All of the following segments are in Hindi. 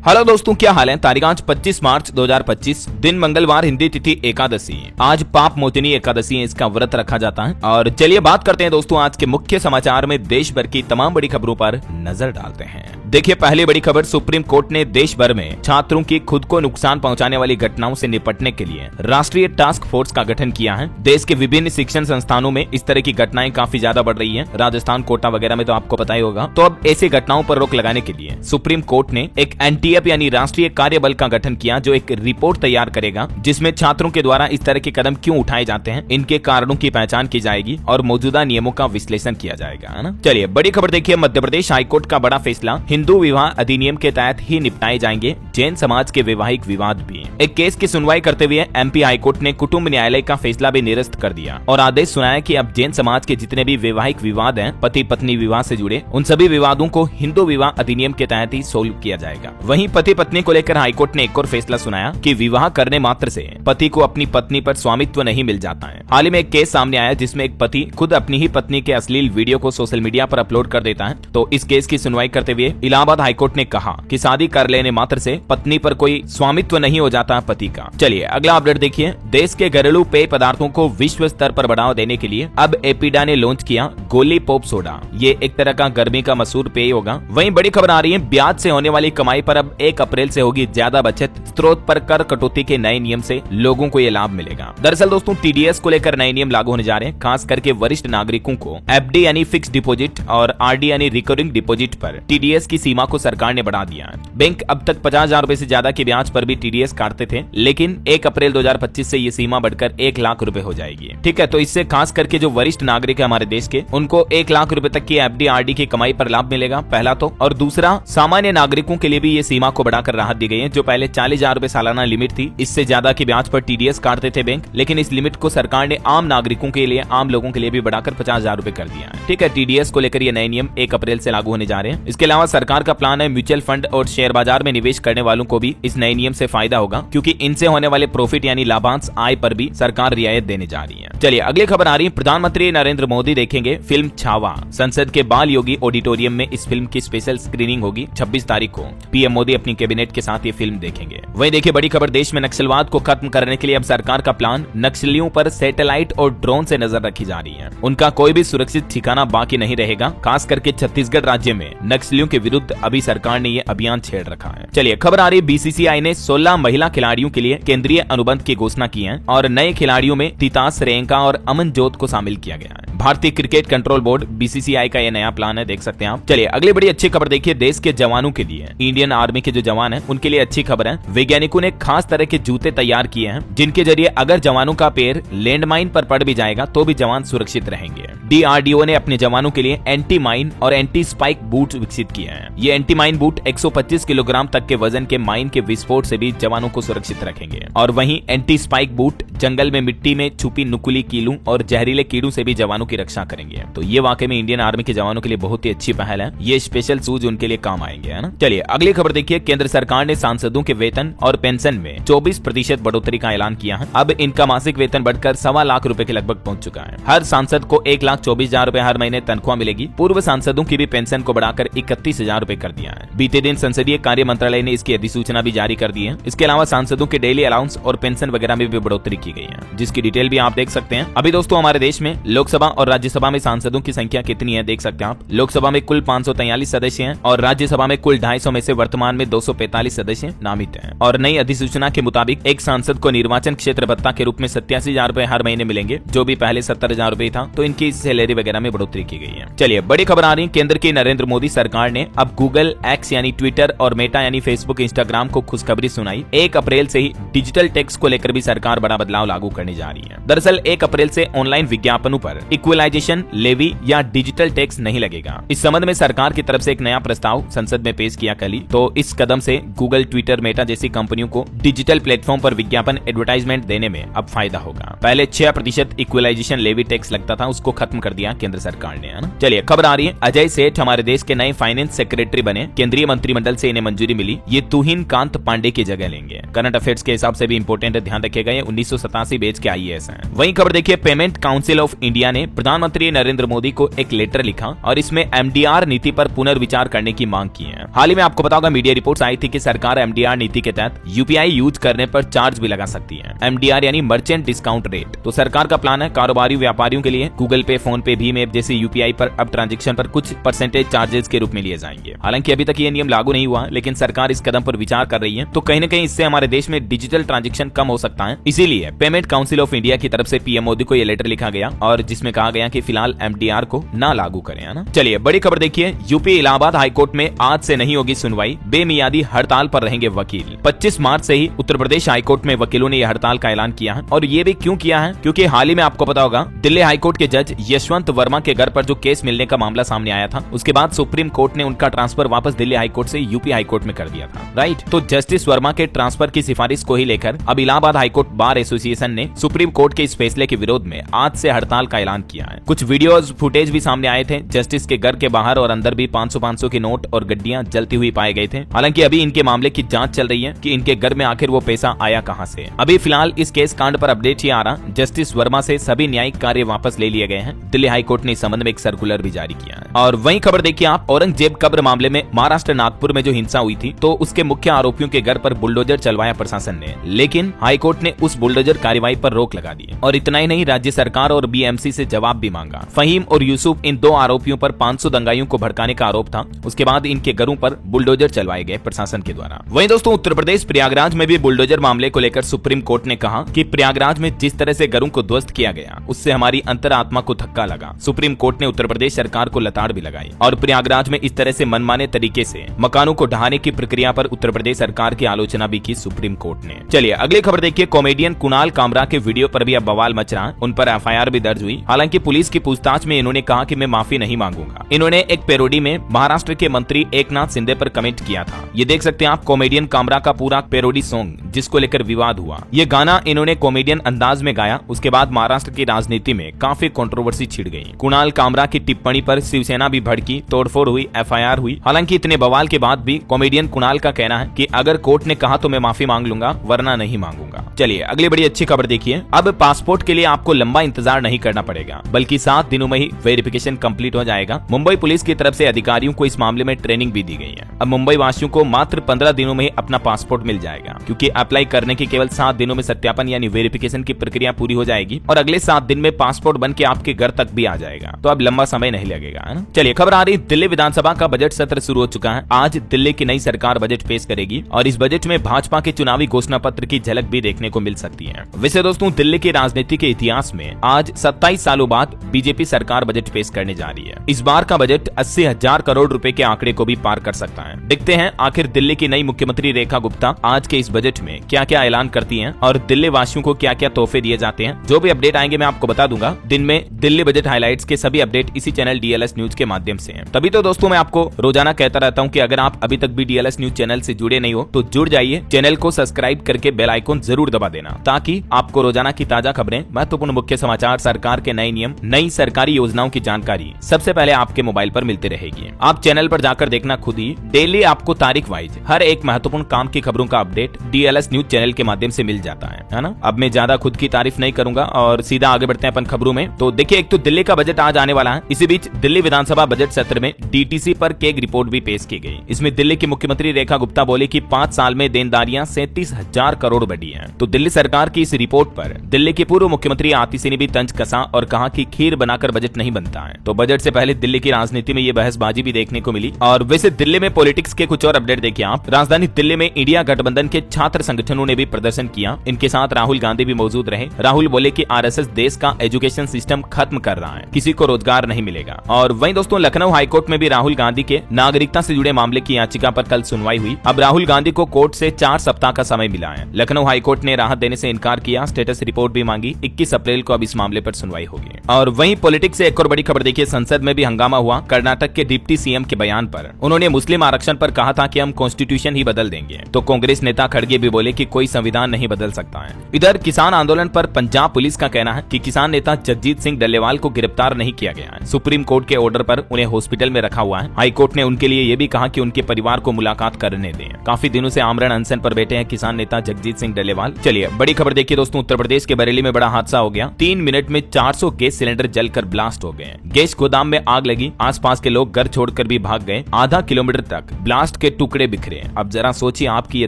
हेलो दोस्तों, क्या हाल है। तारीख आज 25 मार्च 2025, दिन मंगलवार, हिंदी तिथि एकादशी। आज पाप मोचनी एकादशी है, इसका व्रत रखा जाता है। और चलिए बात करते हैं दोस्तों आज के मुख्य समाचार में देश भर की तमाम बड़ी खबरों पर नजर डालते हैं। देखिए, पहली बड़ी खबर, सुप्रीम कोर्ट ने देश भर में छात्रों की खुद को नुकसान पहुंचाने वाली घटनाओं से निपटने के लिए राष्ट्रीय टास्क फोर्स का गठन किया है। देश के विभिन्न शिक्षण संस्थानों में इस तरह की घटनाएं काफी ज्यादा बढ़ रही है। राजस्थान, कोटा वगैरह में तो आपको पता ही होगा। तो अब ऐसी घटनाओं पर रोक लगाने के लिए सुप्रीम कोर्ट ने एक एनटीएफ यानी राष्ट्रीय कार्य बल का गठन किया, जो एक रिपोर्ट तैयार करेगा जिसमें छात्रों के द्वारा इस तरह के कदम क्यों उठाए जाते हैं, इनके कारणों की पहचान की जाएगी और मौजूदा नियमों का विश्लेषण किया जाएगा, है ना। चलिए बड़ी खबर देखिए, मध्य प्रदेश हाईकोर्ट का बड़ा फैसला, हिंदू विवाह अधिनियम के तहत ही निपटाए जाएंगे जैन समाज के वैवाहिक विवाद भी। एक केस की सुनवाई करते हुए एमपी हाईकोर्ट ने कुटुंब न्यायालय का फैसला भी निरस्त कर दिया और आदेश सुनाया कि अब जैन समाज के जितने भी वैवाहिक विवाद हैं, पति पत्नी विवाह से जुड़े, उन सभी विवादों को हिंदू विवाह अधिनियम के तहत ही सोल्व किया जाएगा। वहीं पति पत्नी को लेकर हाईकोर्ट ने एक और फैसला सुनाया कि विवाह करने मात्र से पति को अपनी पत्नी पर स्वामित्व नहीं मिल जाता है। हाल ही में एक केस सामने आया जिसमें एक पति खुद अपनी ही पत्नी के अश्लील वीडियो को सोशल मीडिया पर अपलोड कर देता है। तो इस केस की सुनवाई करते हुए इलाहाबाद हाईकोर्ट ने कहा कि शादी कर लेने मात्र से पत्नी पर कोई स्वामित्व नहीं हो जाता पति का। चलिए अगला अपडेट देखिए, देश के घरेलू पेय पदार्थों को विश्व स्तर पर बढ़ावा देने के लिए अब एपिडा ने लॉन्च किया गोली पॉप सोडा। ये एक तरह का गर्मी का मशहूर पेय होगा। वहीं बड़ी खबर आ रही है, ब्याज से होने वाली कमाई पर अब 1 अप्रैल से होगी ज्यादा बचत। स्रोत पर कर कटौती के नए नियम से लोगों को ये लाभ मिलेगा। दरअसल दोस्तों, टीडीएस को लेकर नए नियम लागू होने जा रहे हैं। खास करके वरिष्ठ नागरिकों को एफडी यानी फिक्स डिपॉजिट और आरडी यानी रिकरिंग डिपॉजिट पर टीडीएस की सीमा को सरकार ने बढ़ा दिया है। बैंक अब तक 50,000 रुपए से ज्यादा के ब्याज पर भी टीडीएस काटते थे, लेकिन 1 अप्रैल 2025 से ये सीमा बढ़कर 1 लाख रुपए हो जाएगी। ठीक है, तो इससे खास करके जो वरिष्ठ नागरिक है हमारे देश के, उनको 1 लाख रुपए तक की एफडी आरडी की कमाई पर लाभ मिलेगा, पहला तो। और दूसरा, सामान्य नागरिकों के लिए भी ये सीमा को बढ़ाकर राहत दी गई है। जो पहले 40,000 रुपए सालाना लिमिट थी, इससे ज्यादा के ब्याज पर टीडीएस काटते थे बैंक, लेकिन इस लिमिट को सरकार ने आम नागरिकों के लिए, आम लोगों के लिए भी बढ़ाकर 50,000 रुपए कर दिया है। ठीक है, टीडीएस को लेकर ये नए नियम 1 अप्रैल से लागू होने जा रहे हैं। इसके अलावा सरकार का प्लान है म्यूचुअल फंड और शेयर बाजार में निवेश करने वालों को भी इस नए नियम से फायदा होगा, क्योंकि इनसे होने वाले प्रॉफिट यानी लाभांश आय पर भी सरकार रियायत देने जा रही है। चलिए अगली खबर आ रही है, प्रधानमंत्री नरेंद्र मोदी देखेंगे फिल्म छावा। संसद के बाल योगी ऑडिटोरियम में इस फिल्म की स्पेशल स्क्रीनिंग होगी 26 तारीख को। पीएम मोदी अपनी कैबिनेट के साथ ये फिल्म देखेंगे। वहीं देखिए बड़ी खबर, देश में नक्सलवाद को खत्म करने के लिए अब सरकार का प्लान, नक्सलियों पर सैटेलाइट और ड्रोन से नजर रखी जा रही है। उनका कोई भी सुरक्षित ठिकाना बाकी नहीं रहेगा। खास करके छत्तीसगढ़ राज्य में नक्सलियों के विरुद्ध अभी सरकार ने ये अभियान छेड़ रखा है। चलिए खबर आ रही, बीसीसीआई ने 16 महिला खिलाड़ियों के लिए केंद्रीय अनुबंध की घोषणा की है और नए खिलाड़ियों में तितास रेंका और अमनजोत को शामिल किया गया है। भारतीय क्रिकेट कंट्रोल बोर्ड बीसीसीआई का यह नया प्लान है, देख सकते हैं आप। चलिए अगली बड़ी अच्छी खबर देखिए, देश के जवानों के लिए, इंडियन आर्मी के जो जवान हैं उनके लिए अच्छी खबर है। वैज्ञानिकों ने खास तरह के जूते तैयार किए हैं जिनके जरिए अगर जवानों का पैर लैंडमाइन पर पड़ भी जाएगा तो भी जवान सुरक्षित रहेंगे। डीआरडीओ ने अपने जवानों के लिए एंटी माइन और एंटी स्पाइक बूट विकसित किए हैं। ये एंटी माइन बूट 125 किलोग्राम तक के वजन के माइन के विस्फोट से भी जवानों को सुरक्षित रखेंगे। और वहीं एंटी स्पाइक बूट जंगल में मिट्टी में छुपी नुकीली कीलों और जहरीले कीड़ों से भी जवानों की रक्षा करेंगे। तो ये वाकई में इंडियन आर्मी के जवानों के लिए बहुत ही अच्छी पहल है। ये स्पेशल शूज उनके लिए काम आएंगे, है ना। चलिए अगली खबर देखिए, केंद्र सरकार ने सांसदों के वेतन और पेंशन में 24% बढ़ोतरी का ऐलान किया है। अब इनका मासिक वेतन बढ़कर 1.25 लाख रुपए के लगभग पहुंच चुका है। हर सांसद को 1,24,000 रुपए हर महीने तनख्वाह मिलेगी। पूर्व सांसदों की भी पेंशन को बढ़ाकर 31,000 रुपए कर दिया है। बीते दिन संसदीय कार्य मंत्रालय ने इसकी अधिसूचना भी जारी कर दी है। इसके अलावा सांसदों के डेली अलाउंस और पेंशन वगैरह में भी बढ़ोतरी की गई है, जिसकी डिटेल भी आप देख सकते हैं। अभी दोस्तों हमारे देश में लोकसभा और राज्यसभा में सांसदों की संख्या कितनी है देख सकते हैं आप। लोकसभा में कुल 543 सदस्य हैं और राज्यसभा में कुल 250 में से वर्तमान में 245 सदस्य नामित हैं। और नई अधिसूचना के मुताबिक एक सांसद को निर्वाचन क्षेत्र भत्ता के रूप में 87,000 रुपए हर महीने मिलेंगे, जो भी पहले 70,000 रुपए था। तो इनकी सैलरी वगैरह में बढ़ोतरी की गई है। चलिए बड़ी खबर आ रही है, केंद्र की नरेंद्र मोदी सरकार ने अब गूगल, एक्स यानी ट्विटर और मेटा यानी फेसबुक, इंस्टाग्राम को खुशखबरी सुनाई। 1 अप्रैल से ही डिजिटल टैक्स को लेकर भी सरकार बड़ा बदलाव लागू करने जा रही है। दरअसल 1 अप्रैल से ऑनलाइन विज्ञापनों पर इक्वलाइजेशन लेवी या डिजिटल टैक्स नहीं लगेगा। इस संबंध में सरकार की तरफ से एक नया प्रस्ताव संसद में पेश किया कल ही। तो इस कदम से गूगल, ट्विटर, मेटा जैसी कंपनियों को डिजिटल प्लेटफॉर्म पर विज्ञापन एडवर्टाइजमेंट देने में अब फायदा होगा। पहले 6% इक्वलाइजेशन लेवी टैक्स लगता था, उसको खत्म कर दिया केंद्र सरकार ने, है ना। चलिए खबर आ रही है, अजय सेठ हमारे देश के नए फाइनेंस सेक्रेटरी बने। केंद्रीय मंत्रिमंडल से इन्हें मंजूरी मिली। ये तुहिन कांत पांडे की जगह लेंगे। करंट अफेयर्स के हिसाब से भी इंपोर्टेंट है, ध्यान रखिएगा। ये 1987 बैच के आईएएस हैं। वहीं खबर देखिए, पेमेंट काउंसिल ऑफ इंडिया ने प्रधानमंत्री नरेंद्र मोदी को एक लेटर लिखा और इसमें एमडीआर नीति पर पुनर्विचार करने की मांग की है। हाल ही में आपको पता होगा मीडिया रिपोर्ट्स आई थी कि सरकार एमडीआर नीति के तहत यूपीआई यूज करने पर चार्ज भी लगा सकती है। एमडीआर यानी मर्चेंट डिस्काउंट रेट। तो सरकार का प्लान है कारोबारी व्यापारियों के लिए गूगल पे, फोन पे, भीम ऐप जैसे यूपीआई पर अब ट्रांजेक्शन पर कुछ परसेंटेज चार्जेस के रूप में लिए जाएंगे। हालांकि अभी तक ये नियम लागू नहीं हुआ, लेकिन सरकार इस कदम पर विचार कर रही है। तो कहीं न कहीं इससे हमारे देश में डिजिटल ट्रांजेक्शन कम हो सकता है। इसीलिए पेमेंट काउंसिल ऑफ इंडिया की तरफ से पीएम मोदी को यह लेटर लिखा गया और जिसमें कहा गया कि फिलहाल एमडीआर को ना लागू करें, है ना। चलिए बड़ी खबर देखिए, यूपी इलाहाबाद हाईकोर्ट में आज से नहीं होगी सुनवाई, बेमियादी हड़ताल पर रहेंगे वकील। 25 मार्च से ही उत्तर प्रदेश हाईकोर्ट में वकीलों ने यह हड़ताल का ऐलान किया है और ये भी क्यों किया है, क्योंकि हाल ही में आपको पता होगा दिल्ली हाईकोर्ट के जज यशवंत वर्मा के घर पर जो केस मिलने का मामला सामने आया था, उसके बाद सुप्रीम कोर्ट ने उनका ट्रांसफर वापस दिल्ली हाईकोर्ट से यूपी हाईकोर्ट में कर दिया था, राइट। तो जस्टिस वर्मा के ट्रांसफर की सिफारिश को ही लेकर अब इलाहाबाद हाईकोर्ट बार एसोसिएशन ने सुप्रीम कोर्ट के इस फैसले के विरोध में आज से हड़ताल का ऐलान किया है। कुछ वीडियोस फुटेज भी सामने आए थे, जस्टिस के घर के बाहर और अंदर भी 500 के नोट और गड्डियां जलती हुई पाए गए थे। हालांकि अभी इनके मामले की जांच चल रही है कि इनके घर में आखिर वो पैसा आया कहां से। अभी फिलहाल इस केस कांड पर अपडेट ही आ रहा, जस्टिस वर्मा से सभी न्यायिक कार्य वापस ले लिए गए हैं। दिल्ली हाईकोर्ट ने इस संबंध में एक सर्कुलर भी जारी किया है। और वहीं खबर देखिए आप, औरंगजेब कब्र मामले में महाराष्ट्र नागपुर में जो हिंसा हुई थी, तो उसके मुख्य आरोपियों के घर पर बुलडोजर चलवाया प्रशासन ने, लेकिन हाईकोर्ट ने उस बुलडोजर कार्रवाई पर रोक लगा दी। और इतना ही नहीं, राज्य सरकार और बीएमसी से जवाब भी मांगा। फहीम और यूसुफ इन दो आरोपियों पर 500 दंगाइयों को भड़काने का आरोप था। उसके बाद इनके घरों पर बुलडोजर चलवाए गए प्रशासन के द्वारा। वहीं दोस्तों उत्तर प्रदेश प्रयागराज में भी बुलडोजर मामले को लेकर सुप्रीम कोर्ट ने कहा कि प्रयागराज में जिस तरह से घरों को ध्वस्त किया गया, उससे हमारी अंतरात्मा को धक्का लगा। सुप्रीम कोर्ट ने उत्तर प्रदेश सरकार को लताड़ भी लगाई और प्रयागराज में इस तरह से मनमाने तरीके से मकानों को ढहाने की प्रक्रिया पर उत्तर प्रदेश सरकार की आलोचना भी की सुप्रीम कोर्ट ने। चलिए अगली खबर देखिए, कॉमेडियन कुणाल कामरा के वीडियो पर भी अब बवाल मच रहा है। उन पर एफआईआर भी दर्ज हुई। हालांकि पुलिस की पूछताछ में इन्होंने कहा कि मैं माफी नहीं मांगूंगा। इन्होंने एक पैरोडी में महाराष्ट्र के मंत्री एकनाथ शिंदे पर कमेंट किया था। ये देख सकते हैं आप कॉमेडियन कामरा का पूरा पैरोडी सॉन्ग जिसको लेकर विवाद हुआ। ये गाना इन्होंने कॉमेडियन अंदाज में गाया। उसके बाद महाराष्ट्र की राजनीति में काफी कंट्रोवर्सी छिड़ गई। कुणाल कामरा की टिप्पणी पर शिवसेना भी भड़की, तोड़फोड़ हुई, एफआईआर हुई। हालांकि इतने बवाल के बाद भी कॉमेडियन कुणाल का कहना है कि अगर कोर्ट ने कहा तो मैं माफी मांग लूंगा, वरना नहीं मांगूंगा। चलिए अगली बड़ी अच्छी खबर देखिए, अब पासपोर्ट के लिए आपको लंबा इंतजार नहीं करना पड़ेगा, बल्कि 7 दिनों में ही वेरिफिकेशन कंप्लीट हो जाएगा। मुंबई पुलिस की तरफ से अधिकारियों को इस मामले में ट्रेनिंग भी दी गई है। अब मुंबई वासियों को मात्र 15 दिनों में ही अपना पासपोर्ट मिल जाएगा, क्योंकि अप्लाई करने के केवल 7 दिनों में सत्यापन यानी वेरिफिकेशन की प्रक्रिया पूरी हो जाएगी और अगले 7 दिन में पासपोर्ट बन के आपके घर तक भी आ जाएगा। तो अब लंबा समय नहीं लगेगा, है ना। चलिए खबर आ रही, दिल्ली विधानसभा का बजट सत्र शुरू हो चुका है। आज दिल्ली की नई सरकार बजट पेश करेगी और इस बजट में भाजपा के चुनावी घोषणा पत्र की झलक भी देखने को मिल सकती है। वैसे दोस्तों दिल्ली के राजनीति के इतिहास में आज 27 सालों बाद बीजेपी सरकार बजट पेश करने जा रही है। इस बार का बजट 80,000 करोड़ रुपए के आंकड़े को भी पार कर सकता है। देखते हैं आखिर दिल्ली की नई मुख्यमंत्री रेखा गुप्ता आज के इस बजट में क्या क्या ऐलान करती हैं और दिल्ली वासियों को क्या क्या तोहफे दिए जाते हैं। जो भी अपडेट आएंगे मैं आपको बता दूंगा। दिन में दिल्ली बजट हाइलाइट्स के सभी अपडेट इसी चैनल डीएलएस न्यूज के माध्यम से हैं। तभी तो दोस्तों मैं आपको रोजाना कहता रहता हूं कि अगर आप अभी तक भी डीएलएस न्यूज चैनल से जुड़े नहीं हो तो जुड़ जाइए। चैनल को सब्सक्राइब करके बेल आइकन जरूर दबा देना, ताकि आपको रोजाना की ताजा खबरें, महत्वपूर्ण मुख्य समाचार, सरकार के नए नियम, नई सरकारी योजनाओं की जानकारी सबसे पहले आपके मोबाइल पर मिलती रहेगी। आप चैनल पर जाकर देखना खुद ही। डेली आपको तारीख वाइज हर एक महत्वपूर्ण काम की खबरों का अपडेट डीएलएस न्यूज चैनल के माध्यम से मिल जाता है ना। अब मैं ज्यादा खुद की तारीफ नहीं करूंगा और सीधा आगे बढ़ते हैं अपन खबरों में। तो देखिए, एक तो दिल्ली का बजट आज आने वाला है। इसी बीच दिल्ली विधानसभा बजट सत्र में डीटीसी पर एक रिपोर्ट भी पेश की गई। इसमें दिल्ली की मुख्यमंत्री रेखा गुप्ता बोले कि 5 साल में देनदारियां 37,000 करोड़ बढ़ी हैं। तो दिल्ली सरकार की इस रिपोर्ट पर दिल्ली के पूर्व मुख्यमंत्री आतिशी ने भी तंज कसा और कहा कि खीर बनाकर बजट नहीं बनता है। तो बजट से पहले दिल्ली की राजनीति में ये बहसबाजी भी देखने को मिली। और वैसे दिल्ली में पॉलिटिक्स के कुछ और अपडेट देखिए आप। राजधानी दिल्ली में इंडिया गठबंधन के छात्र संगठनों ने भी प्रदर्शन किया। इनके साथ राहुल गांधी भी मौजूद रहे। राहुल बोले कि आरएसएस देश का एजुकेशन सिस्टम खत्म कर रहा है, किसी को रोजगार नहीं मिलेगा। और वहीं दोस्तों लखनऊ हाईकोर्ट में भी राहुल गांधी के नागरिकता से जुड़े मामले की याचिका पर कल सुनवाई हुई। अब राहुल गांधी को कोर्ट से 4 सप्ताह का समय मिला है। लखनऊ हाईकोर्ट ने राहत देने से इनकार किया, स्टेटस रिपोर्ट भी मांगी। 21 अप्रैल को अब इस मामले पर सुनवाई होगी। और वहीं पॉलिटिक्स से एक और बड़ी खबर देखिए, संसद में भी हंगामा हुआ कर्नाटक के डिप्टी सीएम के बयान पर। उन्होंने मुस्लिम आरक्षण पर कहा था कि हम कॉन्स्टिट्यूशन ही बदल देंगे। तो कांग्रेस नेता खड़गे भी बोले कि कोई संविधान नहीं बदल सकता है। इधर किसान आंदोलन पर पंजाब पुलिस का कहना है कि किसान नेता जगजीत सिंह डल्लेवाल को गिरफ्तार नहीं किया गया है। सुप्रीम कोर्ट के ऑर्डर पर उन्हें हॉस्पिटल में रखा हुआ है। हाईकोर्ट ने उनके लिए ये भी कहा कि उनके परिवार को मुलाकात करने दें। काफी दिनों से आमरण अनशन पर बैठे हैं किसान नेता जगजीत सिंह डल्लेवाल। चलिए बड़ी खबर देखिए दोस्तों, उत्तर प्रदेश के बरेली में बड़ा हादसा हो गया। 3 मिनट में 400 गैस सिलेंडर जलकर ब्लास्ट हो गए। गैस गोदाम में आग लगी, आसपास के लोग घर छोड़कर भी भाग गए। आधा किलोमीटर तक ब्लास्ट के टुकड़े बिखरे। अब जरा सोचिए आपकी ये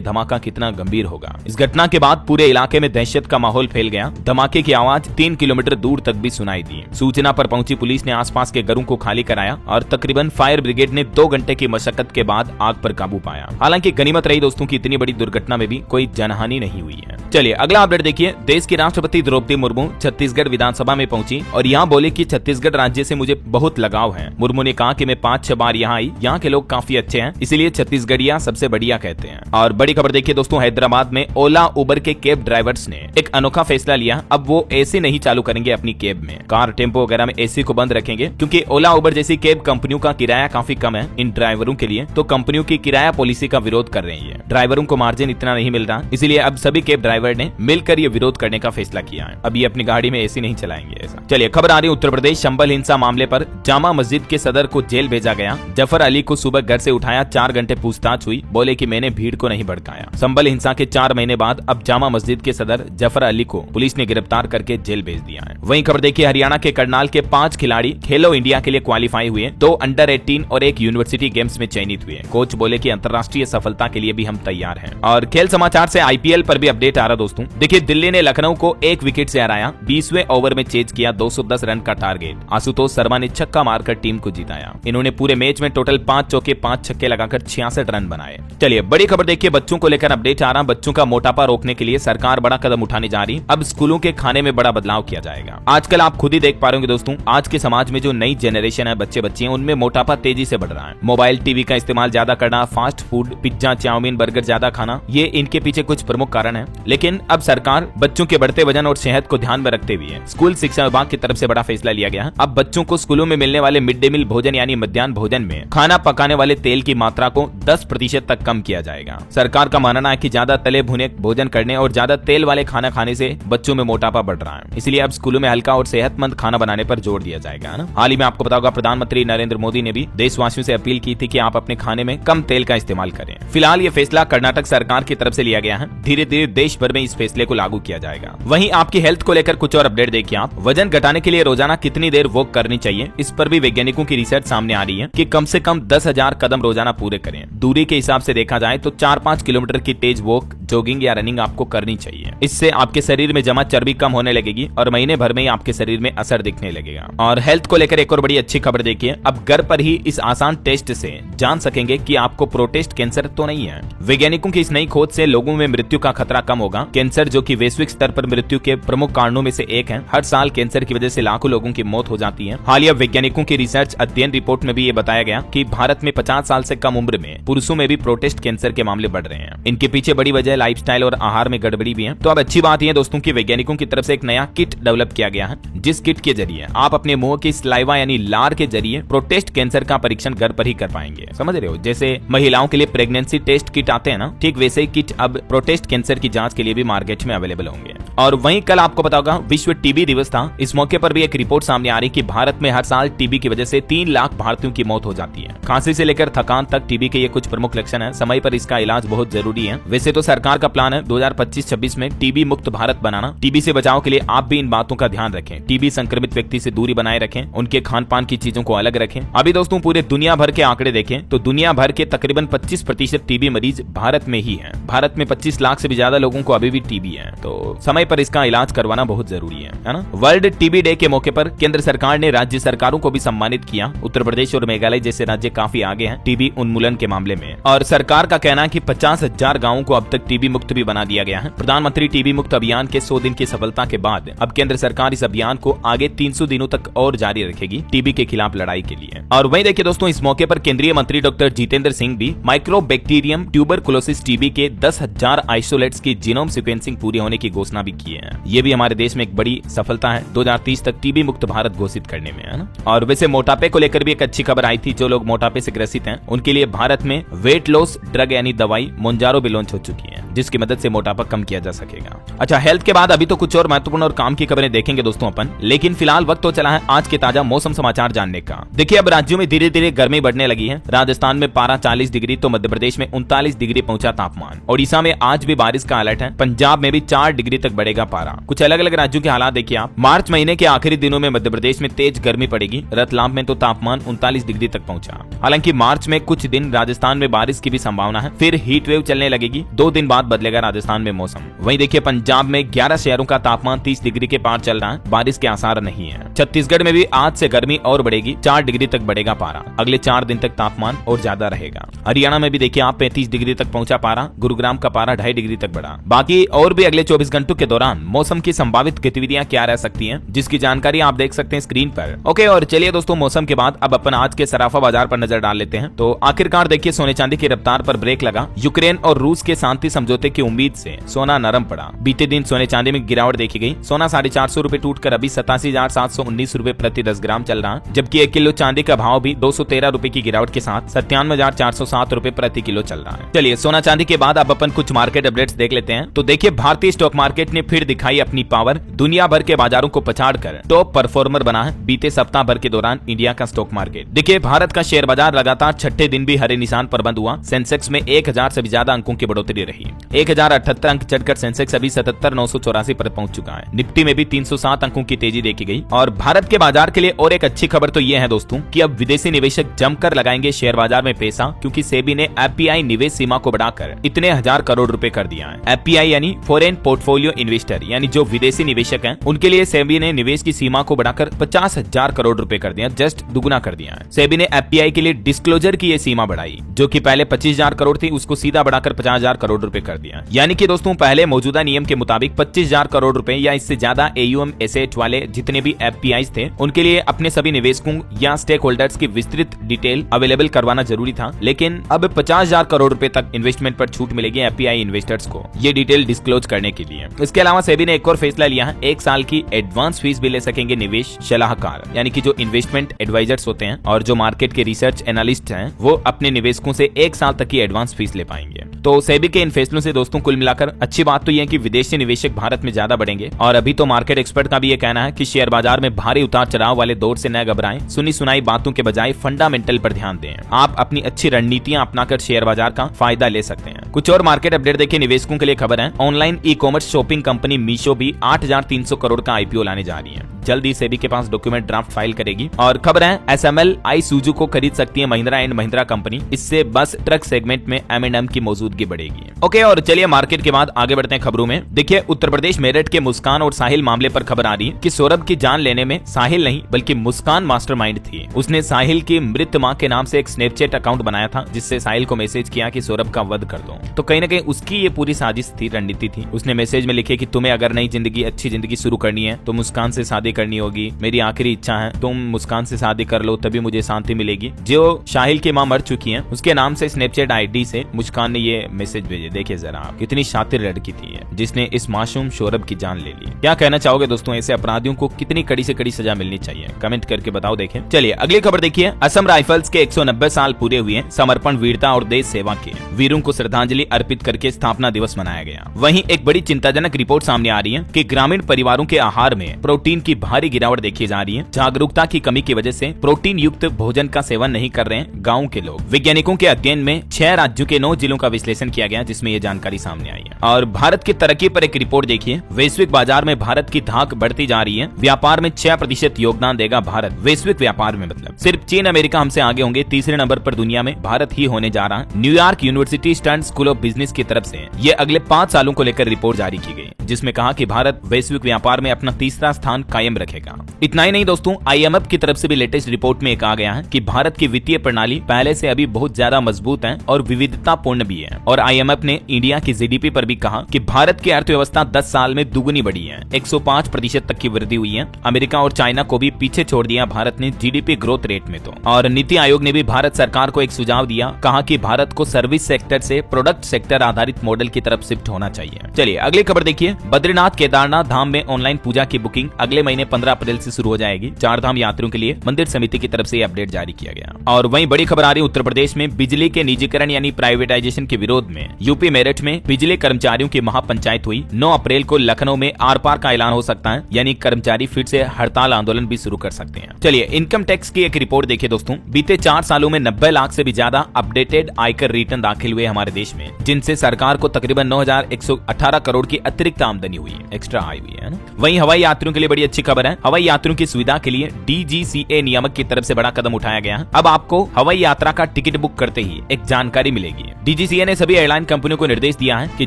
धमाका कितना गंभीर होगा। इस घटना के बाद पूरे इलाके में दहशत का माहौल फैल गया। धमाके की आवाज 3 किलोमीटर दूर तक भी सुनाई दी। सूचना पर पहुंची पुलिस ने आसपास के घरों को खाली कराया और तकरीबन फायर ब्रिगेड ने 2 घंटे की मशक्कत के बाद आग पर काबू पाया। हालांकि गनीमत रही दोस्तों की इतनी बड़ी दुर्घटना में भी कोई जनहानि नहीं हुई है। चलिए अगला अपडेट देखिए। देश की राष्ट्रपति द्रौपदी मुर्मू छत्तीसगढ़ विधानसभा में पहुंची और यहाँ बोले कि छत्तीसगढ़ राज्य से मुझे बहुत लगाव है। मुर्मू ने कहा कि मैं 5-6 बार यहाँ आई, यहाँ के लोग काफी अच्छे हैं, इसीलिए छत्तीसगढ़िया सबसे बढ़िया कहते हैं। और बड़ी खबर देखिए दोस्तों, हैदराबाद में ओला उबर के कैब ड्राइवर्स ने एक अनोखा फैसला लिया। अब वो एसी नहीं चालू करेंगे अपनी कैब में, कार टेम्पो वगैरह में एसी को बंद रखेंगे, क्योंकि ओला उबर जैसी कैब कंपनियों का किराया काफी कम है इन ड्राइवरों के लिए, तो कंपनियों की किराया पॉलिसी का विरोध कर रही है। ड्राइवरों को मार्जिन इतना नहीं मिल रहा, इसीलिए अब सभी कैब ड्राइवर ने मिलकर ये विरोध करने का फैसला किया है। अब ये अपनी गाड़ी में एसी नहीं चलाएंगे ऐसा। चलिए खबर आ रही है उत्तर प्रदेश संभल हिंसा मामले पर। जामा मस्जिद के सदर को जेल भेजा गया। जफर अली को सुबह घर से उठाया, 4 घंटे पूछताछ हुई, बोले कि मैंने भीड़ को नहीं भड़काया। संभल हिंसा के 4 महीने बाद अब जामा मस्जिद के सदर जफर अली को पुलिस ने गिरफ्तार करके जेल भेज दिया है। वहीं खबर देखिए, हरियाणा के करनाल के 5 खिलाड़ी खेलो इंडिया के लिए क्वालिफाई हुए। 2 अंडर 18 और 1 यूनिवर्सिटी गेम्स में चयनित हुए। कोच बोले कि अंतर्राष्ट्रीय सफलता के लिए भी हम तैयार हैं। और खेल समाचार से आईपीएल पर भी अपडेट आ रहा दोस्तों। देखिए दिल्ली ने लखनऊ को 1 विकेट से हराया। 20वें ओवर में चेज किया 210 रन का टारगेट। आशुतोष शर्मा ने छक्का मारकर टीम को जिताया। इन्होंने पूरे मैच में टोटल 5 चौके 5 छक्के लगाकर 66 रन बनाए। चलिए बड़ी खबर देखिए, बच्चों को लेकर अपडेट आ रहा। बच्चों का मोटापा रोकने के लिए सरकार बड़ा कदम उठाने जा रही। अब स्कूलों के खाने में बड़ा बदलाव किया जाएगा। आजकल आप खुद ही देख पा रहे होंगे दोस्तों, आज के समाज में जो नई जनरेशन है, बच्चे बच्चियां, उनमें मोटापा तेजी से बढ़ रहा है। मोबाइल टीवी का इस्तेमाल ज्यादा करना, fast food pizza chow mein burger ज्यादा खाना, ये इनके पीछे कुछ प्रमुख कारण है। लेकिन अब सरकार बच्चों के बढ़ते वजन और सेहत को ध्यान में रखते हुए स्कूल शिक्षा विभाग की तरफ से बड़ा फैसला लिया गया है। अब बच्चों को स्कूलों में मिलने वाले मिड डे मील भोजन यानी मध्याह्न भोजन में खाना पकाने वाले तेल की मात्रा को 10% तक कम किया जाएगा। सरकार का मानना है कि ज्यादा तले भुने भोजन करने और ज्यादा तेल वाले खाना खाने से बच्चों में मोटापा बढ़ रहा है, इसलिए अब स्कूलों में हल्का और सेहतमंद खाना बनाने पर जोर दिया जाएगा ना। हाल ही में आपको पता होगा प्रधानमंत्री नरेंद्र मोदी ने भी देशवासियों से अपील की थी कि आप अपने खाने में कम तेल का इस्तेमाल करें। फिलहाल ये फैसला कर्नाटक सरकार की तरफ से लिया गया है। धीरे धीरे देश भर में इस फैसले को लागू किया जाएगा। वहीं आपकी हेल्थ को लेकर कुछ और अपडेट देखिए आप। वजन घटाने के लिए रोजाना कितनी देर वॉक करनी चाहिए, इस पर भी वैज्ञानिकों की रिसर्च सामने आ रही है कि कम से कम 10,000 कदम रोजाना पूरे करें। दूरी के हिसाब से देखा जाए तो 4-5 किलोमीटर की तेज वॉक, जॉगिंग या रनिंग आपको करनी चाहिए। इससे आपके शरीर में जमा चर्बी कम होने लगेगी और महीने भर में ही आपके शरीर में असर दिखने लगेगा। और हेल्थ को लेकर एक और बड़ी अच्छी खबर देखिए, अब घर पर ही इस आसान टेस्ट से जान सकेंगे कि आपको प्रोस्टेट कैंसर तो नहीं है। वैज्ञानिकों की इस नई खोज से लोगों में मृत्यु का खतरा कम होगा। कैंसर जो कि वैश्विक स्तर पर मृत्यु के प्रमुख कारणों में से एक है, हर साल कैंसर की वजह से लाखों लोगों की मौत हो जाती है। हालिया वैज्ञानिकों की रिसर्च अध्ययन रिपोर्ट में भी ये बताया गया कि भारत में 50 साल से कम उम्र में पुरुषों में भी प्रोस्टेट कैंसर के मामले बढ़ रहे हैं। इनके पीछे बड़ी वजह लाइफस्टाइल और आहार में गड़बड़ी भी है। तो अब अच्छी बात यह दोस्तों की वैज्ञानिकों की तरफ से एक नया किट डेवलप किया गया है, जिस किट के जरिए आप अपने मुंह की स्लाइवा यानी लार के जरिए प्रोस्टेट कैंसर का परीक्षण घर पर ही कर पाएंगे। समझ रहे हो, जैसे महिलाओं के लिए प्रेगनेंसी टेस्ट किट आते हैं ना, ठीक वैसे ही किट अब प्रोस्टेट कैंसर की जांच के लिए भी मार्केट में अवेलेबल होंगे। और वहीं कल आपको पता होगा विश्व टीबी दिवस था। इस मौके पर भी एक रिपोर्ट सामने आ रही कि भारत में हर साल टीबी की वजह से 3 लाख भारतीयों की मौत हो जाती है। खांसी से लेकर थकान तक टीबी के ये कुछ प्रमुख लक्षण है। समय पर इसका इलाज बहुत जरूरी है। वैसे तो सरकार का प्लान है 2025-26 में टीबी मुक्त भारत बनाना। टीबी से बचाव के लिए आप भी इन बातों का ध्यान रखें। टीबी संक्रमित व्यक्ति से दूरी बनाए रखें, उनके खान पान की चीजों को अलग रखें। अभी दोस्तों पूरे दुनिया भर के आंकड़े देखें तो दुनिया भर के तकरीबन 25% टीबी मरीज भारत में ही है। भारत में 25 लाख से भी ज्यादा लोगों को अभी भी टीबी है, तो समय पर इसका इलाज करवाना बहुत जरूरी है ना। वर्ल्ड टीबी डे के मौके पर केंद्र सरकार ने राज्य सरकारों को भी सम्मानित किया। उत्तर प्रदेश और मेघालय जैसे राज्य काफी आगे हैं टीबी उन्मूलन के मामले में, और सरकार का कहना है कि 50,000 गाँवों को अब तक टीबी मुक्त भी बना दिया गया है। प्रधानमंत्री टीबी मुक्त अभियान के 100 दिन की सफलता के बाद अब केंद्र सरकार इस अभियान को आगे 300 दिनों तक और जारी रखेगी टीबी के खिलाफ लड़ाई के लिए। और वहीं देखिए दोस्तों, इस मौके पर केंद्रीय मंत्री डॉक्टर जितेंद्र सिंह भी माइक्रोबैक्टीरियम ट्यूबरकुलोसिस टीबी के 10,000 आइसोलेट्स की जीनोम सीक्वेंसिंग पूरी होने की घोषणा भी की है। ये भी हमारे देश में एक बड़ी सफलता है 2030 तक टीबी मुक्त भारत घोषित करने में, है ना। और वैसे मोटापे को लेकर भी एक अच्छी खबर आई थी। जो लोग मोटापे से ग्रसित हैं उनके लिए भारत में वेट लॉस ड्रग यानी दवाई मोंजारो भी लॉन्च हो चुकी है, जिसकी मदद से मोटापा कम किया जा सकेगा। अच्छा, हेल्थ के बाद अभी तो कुछ और महत्वपूर्ण और काम की खबरें देखेंगे दोस्तों अपन, लेकिन फिलहाल वक्त तो चला है आज के ताजा मौसम समाचार जानने का। देखिए अब राज्यों में धीरे धीरे गर्मी बढ़ने लगी है। राजस्थान में पारा 40 डिग्री तो मध्य प्रदेश में 39 डिग्री पहुंचा तापमान। ओडिशा में आज भी बारिश का अलर्ट है। पंजाब में भी 4 डिग्री तक बढ़ेगा पारा। कुछ अलग अलग राज्यों के हालात देखिए आप। मार्च महीने के आखिरी दिनों में मध्य प्रदेश में तेज गर्मी पड़ेगी। रतलाम में तो तापमान 39 डिग्री तक पहुंचा। हालांकि मार्च में कुछ दिन राजस्थान में बारिश की भी संभावना है, फिर हीट वेव चलने लगेगी। 2 दिन बाद बदलेगा राजस्थान में मौसम। वहीं देखिए पंजाब में 11 शहरों का तापमान 30 डिग्री के पार चल रहा है, बारिश के आसार नहीं है। छत्तीसगढ़ में भी आज से गर्मी और बढ़ेगी, 4 डिग्री तक बढ़ेगा पारा। अगले 4 दिन तक तापमान और ज्यादा रहेगा। हरियाणा में भी देखिए आप 35 डिग्री तक पहुंचा पारा। गुरुग्राम का पारा 2.5 डिग्री तक बढ़ा। बाकी और भी अगले 24 घंटों के दौरान मौसम की संभावित गतिविधियां क्या रह सकती हैं, जिसकी जानकारी आप देख सकते हैं स्क्रीन पर। ओके, और चलिए दोस्तों मौसम के बाद अब अपन आज के सराफा बाजार पर नजर डाल लेते हैं। तो आखिरकार देखिए सोने चांदी की रफ्तार पर ब्रेक लगा। यूक्रेन और रूस के शांति समझौते की उम्मीद से सोना नरम पड़ा। बीते दिन सोने चांदी में गिरावट देखी गई। सोना 450 रुपए टूटकर अभी 87,719 रुपए प्रति 10 ग्राम चल रहा है, जबकि 1 किलो चांदी का भाव भी 213 रुपए की गिरावट के साथ 97,407 रुपए प्रति किलो चल रहा है। चलिए सोना चांदी के बाद अब अपन कुछ मार्केट अपडेट्स देख लेते हैं। तो देखिए भारतीय स्टॉक मार्केट ने फिर दिखाई अपनी पावर। दुनिया भर के बाजारों को पछाड़कर टॉप परफॉर्मर बना है बीते सप्ताह भर के दौरान इंडिया का स्टॉक मार्केट। देखिए भारत का शेयर बाजार लगातार छठे दिन भी हरे निशान पर बंद हुआ। सेंसेक्स में 1000 से भी ज्यादा अंकों की बढ़ोतरी रही। 1078 अंक चढ़कर सेंसेक्स अभी 77,984 पर पहुंच चुका है। निफ्टी में भी 307 अंकों की तेजी देखी गई। और भारत के बाजार के लिए और एक अच्छी खबर तो यह है दोस्तों कि अब विदेशी निवेशक जमकर लगाएंगे शेयर बाजार में पैसा, क्योंकि सेबी ने एफपीआई निवेश सीमा को बढ़ाकर इतने 1000 करोड़ रुपए कर दिया है। एफपीआई यानी फॉरेन पोर्टफोलियो इन्वेस्टर, यानी जो विदेशी निवेशक हैं, उनके लिए सेबी ने निवेश की सीमा को बढ़ाकर 50,000 करोड़ रुपए कर दिया, जस्ट दुगुना कर दिया है। सेबी ने एफपीआई के लिए डिस्क्लोजर की ये सीमा बढ़ाई, जो कि पहले 25,000 करोड़ थी, उसको सीधा बढ़ाकर 50,000 करोड़ रुपए कर दिया। यानी कि दोस्तों पहले मौजूदा नियम के मुताबिक 25,000 करोड़ रुपए या इससे ज्यादा एयूएम एसेट वाले जितने भी एफपीआई थे, उनके लिए अपने सभी निवेशकों या स्टेक होल्डर्स की विस्तृत डिटेल अवेलेबल करवाना जरूरी था। लेकिन अब 50,000 करोड़ रुपए तक इन्वेस्टमेंट पर छूट मिलेगी एफपीआई इन्वेस्टर्स को ये डिटेल डिस्क्लोज करने के लिए। इसके अलावा सेबी ने एक और फैसला लिया है, 1 साल की एडवांस फीस भी ले सकेंगे निवेश सलाहकार, यानी कि जो इन्वेस्टमेंट एडवाइजर्स होते हैं और जो मार्केट के रिसर्च एनालिस्ट हैं, वो अपने निवेशकों से 1 साल तक की एडवांस फीस ले पाएंगे। तो सेबी के इन फैसलों से दोस्तों कुल मिलाकर अच्छी बात तो यह है कि विदेशी निवेशक भारत में ज्यादा बढ़ेंगे। और अभी तो मार्केट एक्सपर्ट का भी ये कहना है कि शेयर बाजार में भारी उतार चढ़ाव वाले दौर से न घबराएं, सुनी सुनाई बातों के बजाय फंडामेंटल पर ध्यान दें। आप अपनी अच्छी रणनीतियां अपनाकर शेयर बाजार का फायदा ले सकते हैं। कुछ और मार्केट अपडेट देखिए निवेशकों के लिए खबर है। Online e commerce shopping company Meesho भी 8,300 करोड़ का आईपीओ लाने जा रही है। जल्दी सेबी के पास डॉक्यूमेंट ड्राफ्ट फाइल करेगी। और खबर है एसएमएल आईसुजू को खरीद सकती है महिंद्रा एंड महिंद्रा कंपनी। इससे बस ट्रक सेगमेंट में एम&एम की मौजूदगी बढ़ेगी। ओके, और चलिए मार्केट के बाद आगे बढ़ते हैं खबरों में। देखिए उत्तर प्रदेश मेरठ के मुस्कान और साहिल मामले पर खबर आ रही है कि सौरभ की जान लेने में साहिल नहीं बल्कि मुस्कान मास्टरमाइंड थी। उसने साहिल की मृत मां के नाम से एक स्नैपचैट अकाउंट बनाया था, जिससे साहिल को मैसेज किया कि सौरभ का वध कर दो। तो कहीं ना कहीं उसकी ये पूरी साजिश थी, रणनीति थी। उसने मैसेज में लिखे कि तुम्हें अगर नई जिंदगी अच्छी जिंदगी शुरू करनी है तो मुस्कान से शादी करनी होगी। मेरी आखिरी इच्छा है तुम मुस्कान से शादी कर लो, तभी मुझे शांति मिलेगी। जो साहिल की मां मर चुकी है उसके नाम से स्नैपचैट आईडी से मुस्कान ने ये मैसेज भेजे। देखिए जरा आप, कितनी शातिर लड़की थी जिसने इस मासूम सौरभ की जान ले ली। क्या कहना चाहोगे दोस्तों, ऐसे अपराधियों को कितनी कड़ी से कड़ी सजा मिलनी चाहिए? कमेंट करके बताओ। देखें चलिए अगली खबर देखिए। असम राइफल्स के 190 साल पूरे हुए। समर्पण, वीरता और देश सेवा के वीरों को श्रद्धांजलि अर्पित करके स्थापना दिवस मनाया गया। वहीं एक बड़ी चिंताजनक रिपोर्ट सामने आ रही है कि ग्रामीण परिवारों के आहार में प्रोटीन की भारी गिरावट देखी जा रही है। जागरूकता की कमी की वजह से प्रोटीन युक्त भोजन का सेवन नहीं कर रहे हैं गाँव के लोग। वैज्ञानिकों के अध्ययन में 6 राज्यों के 9 जिलों का विश्लेषण किया गया, जिसमें ये जानकारी सामने आई है। और भारत की तरक्की पर एक रिपोर्ट देखिए। वैश्विक बाजार में भारत की धाक बढ़ती जा रही है। व्यापार में 6% योगदान देगा भारत। वैश्विक व्यापार में मतलब सिर्फ चीन अमेरिका हमसे आगे होंगे। तीसरे नंबर पर दुनिया में भारत ही होने जा रहा है। New York university stern school of business की तरफ से ये अगले 5 सालों को लेकर रिपोर्ट जारी की गई, जिसमें कहा कि भारत वैश्विक व्यापार में अपना तीसरा स्थान कायम रखेगा। इतना ही नहीं दोस्तों, आईएमएफ की तरफ से भी लेटेस्ट रिपोर्ट में कहा गया है कि भारत की वित्तीय प्रणाली पहले से अभी बहुत ज्यादा मजबूत है और विविधतापूर्ण भी है। और आईएमएफ ने इंडिया की जीडीपी पर भी कहा कि भारत की अर्थव्यवस्था 10 साल में दुगुनी बढ़ी है। 105% तक की वृद्धि हुई है। अमेरिका और चाइना को भी पीछे छोड़ दिया भारत ने जीडीपी ग्रोथ रेट में। तो और नीति आयोग ने भी भारत सरकार को एक सुझाव दिया, कहा कि भारत को सर्विस सेक्टर से प्रोडक्ट सेक्टर आधारित मॉडल की तरफ शिफ्ट होना चाहिए। चलिए अगली खबर देखिए। बद्रीनाथ केदारनाथ धाम में ऑनलाइन पूजा की बुकिंग अगले महीने 15 अप्रैल से शुरू हो जाएगी। 4 धाम यात्रियों के लिए मंदिर समिति की तरफ से अपडेट जारी किया गया। और वहीं बड़ी खबर आ रही है उत्तर प्रदेश में बिजली के निजीकरण यानी प्राइवेटाइजेशन के विरोध विरोध में यूपी मेरठ में बिजली कर्मचारियों की महापंचायत हुई। 9 अप्रैल को लखनऊ में आर पार का ऐलान हो सकता है, यानी कर्मचारी फिर से हड़ताल आंदोलन भी शुरू कर सकते हैं। चलिए इनकम टैक्स की एक रिपोर्ट देखिए दोस्तों। बीते 4 सालों में 90 लाख से भी ज्यादा अपडेटेड आयकर रिटर्न दाखिल हुए हमारे देश में, जिनसे सरकार को तकरीबन 9,118 करोड़ की अतिरिक्त आमदनी हुई है, एक्स्ट्रा आई हुई है ना। वहीं हवाई यात्रियों के लिए बड़ी अच्छी खबर है। हवाई यात्रियों की सुविधा के लिए DGCA नियामक की तरफ से बड़ा कदम उठाया गया है। अब आपको हवाई यात्रा का टिकट बुक करते ही एक जानकारी मिलेगी। DGCA ने सभी एयरलाइन कंपनियों को निर्देश दिया है कि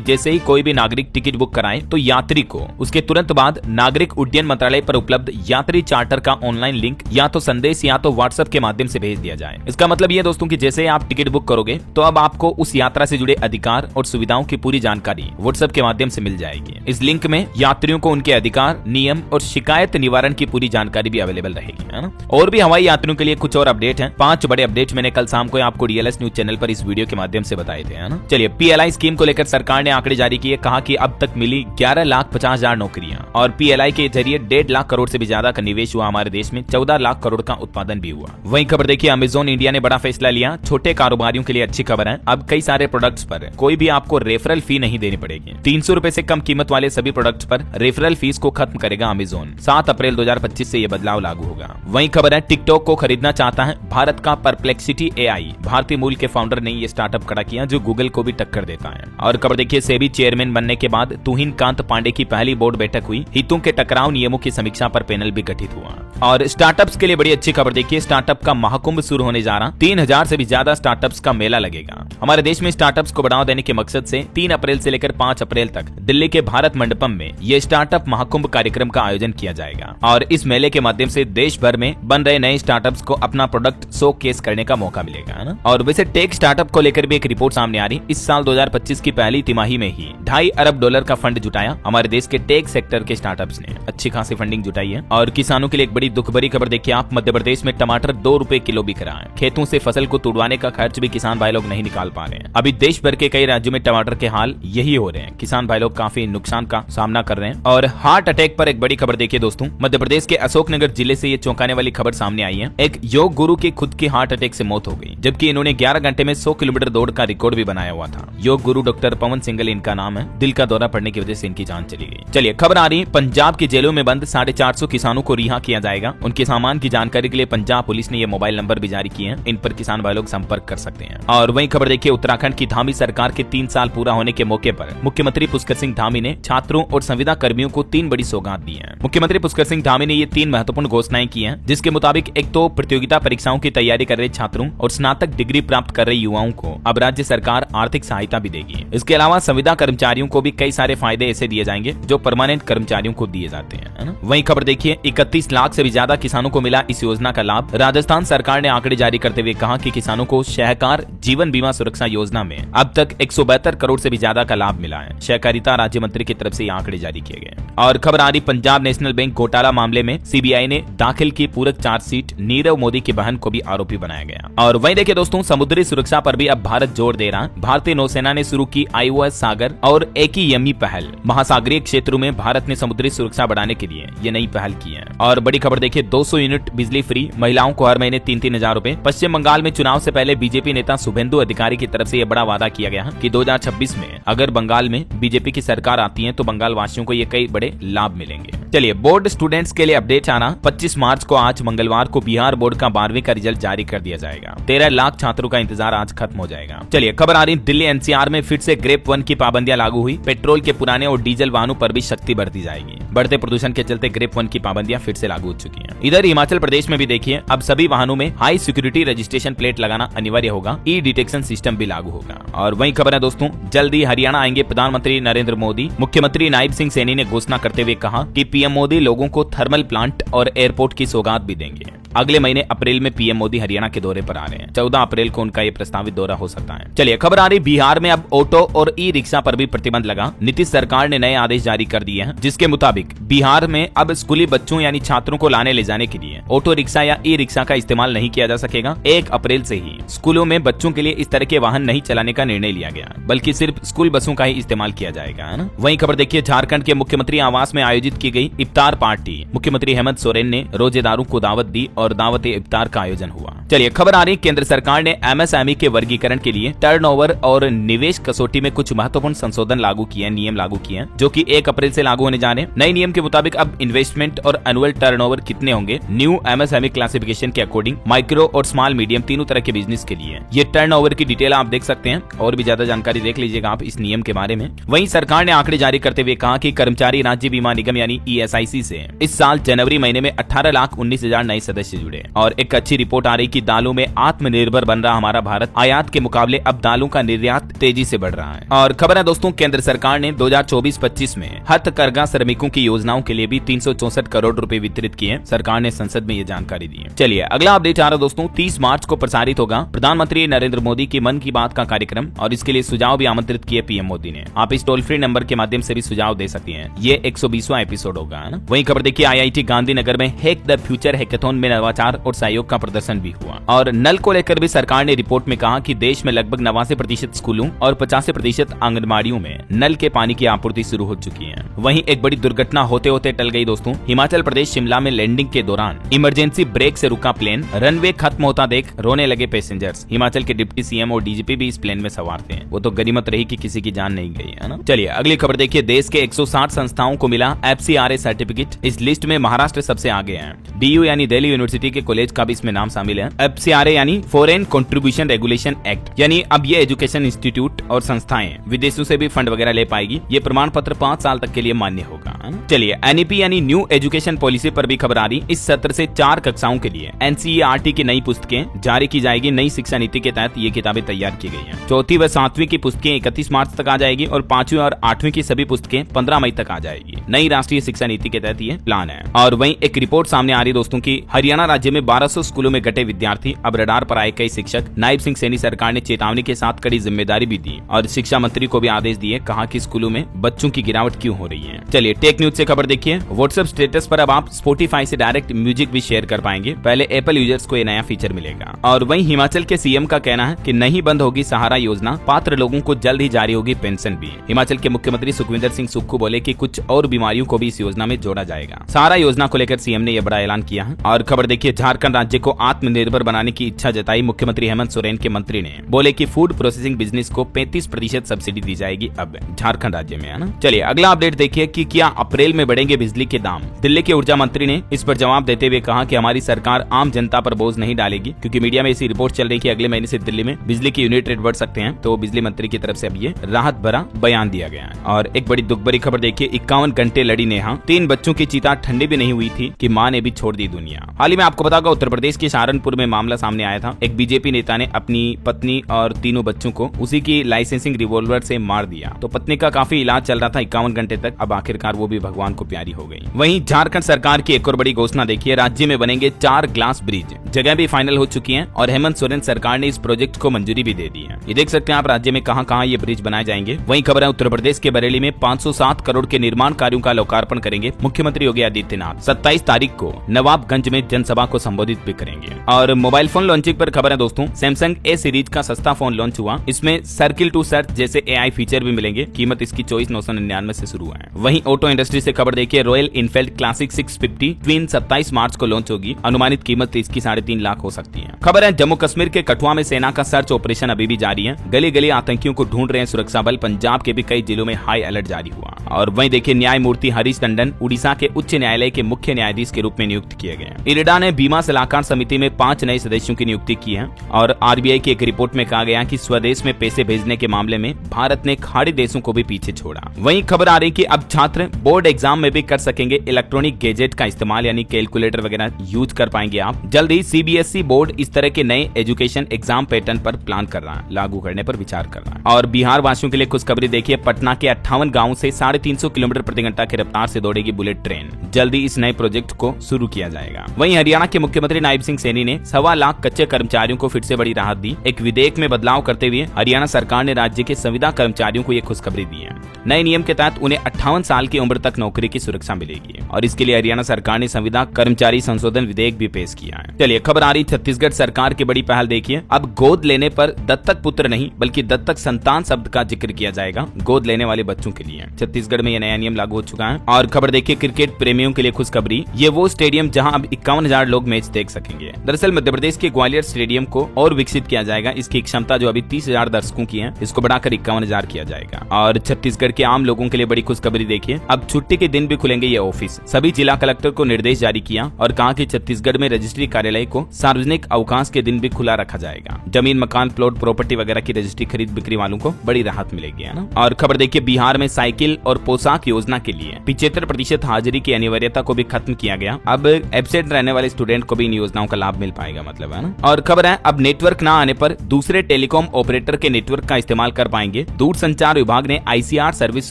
जैसे ही कोई भी नागरिक टिकट बुक कराए तो यात्री को उसके तुरंत बाद नागरिक उड्डयन मंत्रालय पर उपलब्ध यात्री चार्टर का ऑनलाइन लिंक या तो संदेश या तो व्हाट्सएप के माध्यम से भेज दिया जाए। इसका मतलब ये दोस्तों कि जैसे आप टिकट बुक करोगे तो अब आपको उस यात्रा से जुड़े अधिकार और सुविधाओं की पूरी जानकारी व्हाट्सएप के माध्यम से मिल जाएगी। इस लिंक में यात्रियों को उनके अधिकार, नियम और शिकायत निवारण की पूरी जानकारी भी अवेलेबल रहेगी, है ना। और भी हवाई यात्रियों के लिए कुछ और अपडेट है। 5 बड़े अपडेट मैंने कल शाम को आपको DLS न्यूज चैनल पर इस वीडियो के माध्यम से बताए थे, है ना। चलिए PLI स्कीम को लेकर सरकार ने आंकड़े जारी किए। कहा कि अब तक मिली 11,50,000 नौकरियां और PLI के जरिए 1.5 लाख करोड़ से भी ज्यादा का निवेश हुआ। हमारे देश में 14 लाख करोड़ का उत्पादन भी हुआ। वहीं खबर देखिए, अमेज़न इंडिया ने बड़ा फैसला लिया। छोटे कारोबारियों के लिए अच्छी खबर है। अब कई सारे प्रोडक्ट्स पर कोई भी आपको रेफरल फी नहीं देनी पड़ेगी। 300 रुपए से कम कीमत वाले सभी प्रोडक्ट्स पर रेफरल फीस को खत्म करेगा अमेज़न। 7 अप्रैल 2025 से यह बदलाव लागू होगा। वहीं खबर है, टिकटॉक को खरीदना चाहता है भारत का परप्लेक्सिटी AI। भारतीय मूल के फाउंडर ने यह स्टार्टअप खड़ा किया जो गूगल को भी टक्कर देता है। और खबर देखिए, सेबी चेयरमैन बनने के बाद तुहिन कांत पांडे की पहली बोर्ड बैठक हुई। हितों के टकराव नियमों की समीक्षा पर पैनल भी गठित हुआ। और स्टार्टअप्स के लिए बड़ी अच्छी खबर देखिए, स्टार्टअप का महाकुंभ शुरू होने जा रहा। 3000 से भी ज्यादा स्टार्टअप्स का मेला लगेगा। हमारे देश में स्टार्टअप्स को बढ़ावा देने के मकसद से 3 अप्रैल से लेकर 5 अप्रैल तक दिल्ली के भारत मंडपम में ये स्टार्टअप महाकुंभ कार्यक्रम का आयोजन किया जाएगा। और इस मेले के माध्यम से देश भर में बन रहे नए स्टार्टअप्स को अपना प्रोडक्ट शोकेस करने का मौका मिलेगा, है ना। और वैसे टेक स्टार्टअप को लेकर भी एक रिपोर्ट सामने आ रही। इस साल 2025 की पहली तिमाही में ही $2.5 अरब का फंड जुटाया हमारे देश के टेक सेक्टर के स्टार्टअप्स ने। अच्छी खासी फंडिंग जुटाई है। और किसानों के लिए एक बड़ी दुख भरी खबर देखिए आप, मध्य प्रदेश में टमाटर 2 रुपए किलो बिक रहा है। खेतों से फसल को तुड़वाने का खर्च भी किसान भाई लोग नहीं निकाल पा रहे हैं। अभी देश भर के कई राज्यों में टमाटर के हाल यही हो रहे हैं। किसान भाई लोग काफी नुकसान का सामना कर रहे हैं। और हार्ट अटैक पर एक बड़ी खबर देखिए दोस्तों, मध्य प्रदेश के अशोकनगर जिले से ये चौंकाने वाली खबर सामने आई है। एक योग गुरु की खुद की हार्ट अटैक से मौत हो गई, जबकि इन्होंने 11 घंटे में 100 किलोमीटर दौड़ का रिकॉर्ड भी बनाया हुआ था। योग गुरु डॉक्टर पवन सिंगल इनका नाम है। दिल का दौरा पड़ने की वजह से इनकी जान चली गई। चलिए खबर आ रही, पंजाब की जेलों में बंद 450 किसानों को रिहा किया जाएगा। उनके सामान की जानकारी के लिए पंजाब पुलिस ने ये मोबाइल नंबर भी जारी किए हैं। इन पर किसान भाई लोग संपर्क कर सकते हैं। और वहीं खबर देखिए, उत्तराखंड की धामी सरकार के 3 साल पूरा होने के मौके पर मुख्यमंत्री पुष्कर सिंह धामी ने छात्रों और संविदा कर्मियों को 3 बड़ी सौगात दी है। मुख्यमंत्री पुष्कर सिंह धामी ने ये 3 महत्वपूर्ण घोषणाएं की हैं, जिसके मुताबिक एक तो प्रतियोगिता परीक्षाओं की तैयारी कर रहे छात्रों और स्नातक डिग्री प्राप्त कर रहे युवाओं को अब राज्य सरकार आर्थिक सहायता भी देगी। इसके अलावा संविदा कर्मचारियों को भी कई सारे फायदे ऐसे दिए जाएंगे जो परमानेंट कर्मचारियों को दिए जाते हैं, है ना। वहीं खबर देखिए, 31 लाख से भी ज्यादा किसानों को मिला इस योजना का लाभ। राजस्थान सरकार ने आंकड़े जारी करते हुए कहा कि किसानों को सहकार जीवन बीमा सुरक्षा योजना में अब तक 172 करोड़ से भी ज्यादा का लाभ मिला है। सहकारिता राज्य मंत्री की तरफ से ये आंकड़े जारी किए गए। और खबर आ रही, पंजाब नेशनल बैंक घोटाला मामले में CBI ने दाखिल की पूरक चार्जशीट। नीरव मोदी की बहन को भी आरोपी बनाया गया। और वहीं देखिए दोस्तों, समुद्री सुरक्षा पर भी अब भारत जोर दे रहा। भारतीय नौसेना ने शुरू की IOS सागर और AKIME पहल। महासागरीय क्षेत्रों में भारत ने समुद्री सुरक्षा बढ़ाने के लिए ये नई पहल की है। और बड़ी खबर देखिए, 200 यूनिट बिजली फ्री, महिलाओं को हर महीने 3-3 हजार रुपए। पश्चिम बंगाल में चुनाव से पहले बीजेपी नेता शुभेंदु अधिकारी की तरफ से यह बड़ा वादा किया गया कि 2026 में अगर बंगाल में बीजेपी की सरकार आती है तो बंगाल वासियों को ये कई बड़े लाभ मिलेंगे। चलिए बोर्ड स्टूडेंट्स के लिए अपडेट आना। 25 मार्च को आज मंगलवार को बिहार बोर्ड का 12वीं का रिजल्ट जारी कर दिया जाएगा। 13 लाख छात्रों का इंतजार आज खत्म हो जाएगा। चलिए खबर आ रही, दिल्ली NCR में फिर से ग्रेप 1 की पाबंदियां लागू हुई। पेट्रोल के पुराने और डीजल वाहनों पर भी सख्ती बढ़ती जाएगी। बढ़ते प्रदूषण के चलते ग्रेप 1 की पाबंदियां फिर से लागू हो चुकी हैं। इधर हिमाचल प्रदेश में भी देखिए, अब सभी वाहनों में हाई सिक्योरिटी रजिस्ट्रेशन प्लेट लगाना अनिवार्य होगा। ई डिटेक्शन सिस्टम भी लागू होगा। और वहीं खबर है दोस्तों, जल्दी हरियाणा आएंगे प्रधानमंत्री नरेंद्र मोदी। मुख्यमंत्री नायब सिंह सैनी ने घोषणा करते हुए कहा कि PM मोदी लोगों को थर्मल प्लांट और एयरपोर्ट की सौगात भी देंगे। अगले महीने अप्रैल में PM मोदी हरियाणा के दौरे पर आ रहे हैं। 14 अप्रैल को उनका ये प्रस्तावित दौरा हो सकता है। चलिए खबर आ रही, बिहार में अब ऑटो और ई-रिक्शा पर भी प्रतिबंध लगा। नीतीश सरकार ने नए आदेश जारी कर दिए हैं, जिसके मुताबिक बिहार में अब स्कूली बच्चों यानी छात्रों को लाने ले जाने के लिए ऑटो रिक्शा या ई-रिक्शा का इस्तेमाल नहीं किया जा सकेगा। 1 अप्रैल से ही स्कूलों में बच्चों के लिए इस तरह के वाहन नहीं चलाने का निर्णय लिया गया, बल्कि सिर्फ स्कूल बसों का ही इस्तेमाल किया जाएगा, है ना। वहीं खबर देखिए, झारखंड के मुख्यमंत्री आवास में आयोजित की गई इफ्तार पार्टी। मुख्यमंत्री हेमंत सोरेन ने रोजेदारों को दावत दी और और दावत इफ्तार का आयोजन हुआ। चलिए खबर आ रही, केंद्र सरकार ने एमएसएमई के वर्गीकरण के लिए टर्नओवर और निवेश कसौटी में कुछ महत्वपूर्ण संशोधन लागू किए, नियम लागू किए हैं, जो कि 1 अप्रैल से लागू होने जा रहे हैं। नए नियम के मुताबिक अब इन्वेस्टमेंट और एनुअल टर्नओवर कितने होंगे, न्यू एमएसएमई क्लासिफिकेशन के अकॉर्डिंग माइक्रो और स्मॉल मीडियम तीनों तरह के बिजनेस के लिए ये टर्नओवर की डिटेल आप देख सकते हैं, और भी ज्यादा जानकारी देख लीजिएगा आप इस नियम के बारे में। वहीं सरकार ने आंकड़े जारी करते हुए कहा कि कर्मचारी राज्य बीमा निगम यानी ईएसआईसी से इस साल जनवरी महीने में 18,19,000 नए सदस्य जुड़े। और एक अच्छी रिपोर्ट आ रही कि दालों में आत्मनिर्भर बन रहा हमारा भारत, आयात के मुकाबले अब दालों का निर्यात तेजी से बढ़ रहा है। और खबर है दोस्तों, केंद्र सरकार ने 2024-25 में हथकरघा श्रमिकों की योजनाओं के लिए भी 364 करोड़ रुपए वितरित किए। सरकार ने संसद में ये जानकारी दी है। चलिए अगला अपडेट आ रहा दोस्तों, 30 मार्च को प्रसारित होगा प्रधानमंत्री नरेंद्र मोदी की मन की बात का कार्यक्रम, और इसके लिए सुझाव भी आमंत्रित किए पीएम मोदी ने। आप इस टोल फ्री नंबर के माध्यम से भी सुझाव दे सकते हैं। ये 120वां एपिसोड होगा, है ना। वहीं खबर देखिए, आईआईटी गांधीनगर में हैक द फ्यूचर हैकाथन में नवाचार और सहयोग का प्रदर्शन भी हुआ। और नल को लेकर भी सरकार ने रिपोर्ट में कहा कि देश में लगभग 89% स्कूलों और 85% आंगनबाड़ियों में नल के पानी की आपूर्ति शुरू हो चुकी है। वहीं एक बड़ी दुर्घटना होते होते टल गई दोस्तों। हिमाचल प्रदेश शिमला में लैंडिंग के दौरान इमरजेंसी ब्रेक से रुका प्लेन, रनवे खत्म होता देख रोने लगे पैसेंजर्स। हिमाचल के डिप्टी सीएम और डीजीपी भी इस प्लेन में सवार थे। वो तो गनीमत रही कि किसी की जान नहीं गई, है ना। चलिए अगली खबर देखिए, देश के 160 संस्थाओं को मिला FCRA सर्टिफिकेट। इस लिस्ट में महाराष्ट्र सबसे आगे है। DU यानी दिल्ली यूनिवर्सिटी के कॉलेज का भी इसमें नाम शामिल है। FCRA यानी फॉरेन कंट्रीब्यूशन रेगुलेशन एक्ट, यानी अब ये एजुकेशन इंस्टीट्यूट और संस्थाएं विदेशों से भी फंड वगैरह ले पाएगी। ये प्रमाण पत्र 5 साल तक के लिए मान्य होगा। चलिए NEP यानी न्यू एजुकेशन पॉलिसी पर भी खबर आ रही। इस सत्र से 4 कक्षाओं के लिए NCERT की नई पुस्तकें जारी की जाएगी। नई शिक्षा नीति के तहत ये किताबें तैयार की गई हैं। 4वीं व 7वीं की पुस्तकें 31 मार्च तक आ जाएगी और 5वीं और 8वीं की सभी पुस्तकें 15 मई तक आ जाएगी। नई राष्ट्रीय शिक्षा नीति के तहत ये प्लान है। और वहीं एक रिपोर्ट सामने आ रही दोस्तों की हरियाणा राज्य में 1200 स्कूलों में घटे विद्यार्थी, अब रडार पर आए कई शिक्षक। नायब सिंह सैनी सरकार ने चेतावनी के साथ कड़ी जिम्मेदारी भी दी और शिक्षा मंत्री को भी आदेश दिए, कहा कि स्कूलों में बच्चों की गिरावट क्यों हो रही है। चलिए टेक न्यूज से खबर देखिए, व्हाट्सएप स्टेटस पर अब आप स्पॉटिफाई से डायरेक्ट म्यूजिक भी शेयर कर पाएंगे। पहले एप्पल यूजर्स को ये नया फीचर मिलेगा। और वहीं हिमाचल के सीएम का कहना है कि नहीं बंद होगी सहारा योजना, पात्र लोगों को जल्द ही जारी होगी पेंशन भी। हिमाचल के मुख्यमंत्री सुखविंदर सिंह सुक्खू बोले कि कुछ और बीमारियों को भी इस योजना में जोड़ा जाएगा। सहारा योजना को लेकर सीएम ने यह बड़ा ऐलान किया है। और खबर देखिए, झारखंड राज्य को आत्मनिर्भर बनाने की इच्छा जताई मुख्यमंत्री हेमंत सोरेन के मंत्री ने। बोले कि फूड प्रोसेसिंग बिजनेस को 35% सब्सिडी दी जाएगी अब झारखंड राज्य में, है ना। चलिए अगला अपडेट देखिए कि क्या अप्रैल में बढ़ेंगे बिजली के दाम। दिल्ली के ऊर्जा मंत्री ने इस पर जवाब देते हुए कहा कि हमारी सरकार आम जनता पर बोझ नहीं डालेगी, क्योंकि मीडिया में ऐसी रिपोर्ट चल रही कि अगले महीने से दिल्ली में बिजली के यूनिट रेट बढ़ सकते हैं। तो बिजली मंत्री की तरफ से अब ये राहत भरा बयान दिया गया है। और एक बड़ी दुख भरी खबर देखिए, 51 घंटे लड़ी नेहा, 3 बच्चों की चिता ठंडी भी नहीं हुई थी कि मां ने भी छोड़ दी दुनिया। हाल ही में आपको पता होगा उत्तर प्रदेश के सहारनपुर में मामला सामने आया था। एक बीजेपी नेता ने अपनी पत्नी और 3 बच्चों को उसी की लाइसेंसिंग रिवॉल्वर से मार दिया। तो पत्नी का काफी इलाज चल रहा था 51 घंटे तक, अब आखिरकार वो भी भगवान को प्यारी हो गई। वहीं झारखंड सरकार की एक और बड़ी घोषणा देखिए, राज्य में बनेंगे 4 ग्लास ब्रिज, जगह भी फाइनल हो चुकी है और हेमंत सोरेन सरकार ने इस प्रोजेक्ट को मंजूरी भी दे दी है। ये देख सकते हैं आप राज्य में कहां-कहां ये ब्रिज बनाए जाएंगे। वहीं खबर है उत्तर प्रदेश के बरेली में 507 करोड़ के निर्माण कार्यों का लोकार्पण करेंगे मुख्यमंत्री योगी आदित्यनाथ। 27 तारीख को नवाबगंज में जनसभा को संबोधित भी करेंगे। और मोबाइल फोन लॉन्चिंग पर खबर है दोस्तों, सैमसंग ए सीरीज का सस्ता फोन लॉन्च हुआ। इसमें सर्किल टू सर्च जैसे AI फीचर भी मिलेंगे। कीमत इसकी 24,999 से शुरू है। वहीं ऑटो इंडस्ट्री से खबर देखिए, रॉयल इनफील्ड क्लासिक 650 ट्विन 27 मार्च को लॉन्च होगी। अनुमानित कीमत इसकी 3.5 लाख हो सकती है। खबर है जम्मू कश्मीर के कठुआ में सेना का सर्च ऑपरेशन अभी भी जारी है। गली गली आतंकियों को ढूंढ रहे हैं सुरक्षा बल। पंजाब के भी कई जिलों में हाई अलर्ट जारी हुआ। और वहीं देखिए, न्यायमूर्ति हरीश टंडन उड़ीसा के उच्च न्यायालय के मुख्य न्यायाधीश के रूप में नियुक्त किए गए। इरडा ने बीमा सलाहकार समिति में 5 नए सदस्यों की नियुक्ति की है। और RBI की एक रिपोर्ट में कहा गया कि स्वदेश में पैसे भेजने के मामले में भारत ने खाड़ी देशों को भी पीछे छोड़ा। वहीं खबर आ रही कि अब छात्र बोर्ड एग्जाम में भी कर सकेंगे इलेक्ट्रॉनिक गैजेट का इस्तेमाल, यानी कैलकुलेटर वगैरह यूज कर पाएंगे आप। जल्द ही CBSE बोर्ड इस तरह के नए एजुकेशन एग्जाम पैटर्न पर प्लान कर रहा है, लागू करने पर विचार कर रहा है। और बिहार वासियों के लिए खुशखबरी देखिए, पटना के 58 गाँव से 350 किलोमीटर प्रति घंटा की रफ्तार से दौड़ेगी बुलेट ट्रेन। जल्दी इस नए प्रोजेक्ट को शुरू किया जाएगा। वहीं हरियाणा के मुख्यमंत्री नायब सिंह सैनी ने 1.25 लाख कच्चे कर्मचारियों को फिर से बड़ी राहत दी। एक विधेयक में बदलाव करते हुए हरियाणा सरकार ने राज्य के संविदा कर्मचारियों को ये खुशखबरी दी है। नए नियम के तहत उन्हें 58 साल की उम्र तक नौकरी की सुरक्षा मिलेगी। और इसके लिए हरियाणा सरकार ने संविदा कर्मचारी संशोधन विधेयक भी पेश किया है। चलिए खबर आ रही छत्तीसगढ़ सरकार की बड़ी पहल देखिए, अब गोद लेने पर दत्तक पुत्र नहीं बल्कि दत्तक संतान शब्द का जिक्र किया जाएगा गोद लेने वाले बच्चों के लिए। छत्तीसगढ़ छत्तीसगढ़ में यह नया नियम लागू हो चुका है। और खबर देखिए क्रिकेट प्रेमियों के लिए खुशखबरी, ये वो स्टेडियम जहां अब 51,000 लोग मैच देख सकेंगे। दरअसल मध्य प्रदेश के ग्वालियर स्टेडियम को और विकसित किया जाएगा। इसकी क्षमता जो अभी 30,000 दर्शकों की है, इसको बढ़ाकर 51,000 किया जाएगा। और छत्तीसगढ़ के आम लोगों के लिए बड़ी खुशखबरी देखिए, अब छुट्टी के दिन भी खुलेंगे ये ऑफिस। सभी जिला कलेक्टर को निर्देश जारी किया और कहा कि छत्तीसगढ़ में रजिस्ट्री कार्यालय को सार्वजनिक अवकाश के दिन भी खुला रखा जाएगा। जमीन, मकान, प्लॉट, प्रॉपर्टी वगैरह की रजिस्ट्री खरीद बिक्री वालों को बड़ी राहत मिलेगी, है ना। और खबर देखिए बिहार में साइकिल और पोशाक योजना के लिए 75% हाजिरी की अनिवार्यता को भी खत्म किया गया। अब एब्सेंट रहने वाले स्टूडेंट को भी इन योजनाओं का लाभ मिल पाएगा, मतलब, है ना। और खबर है अब नेटवर्क ना आने पर दूसरे टेलीकॉम ऑपरेटर के नेटवर्क का इस्तेमाल कर पाएंगे। दूरसंचार विभाग ने ICR सर्विस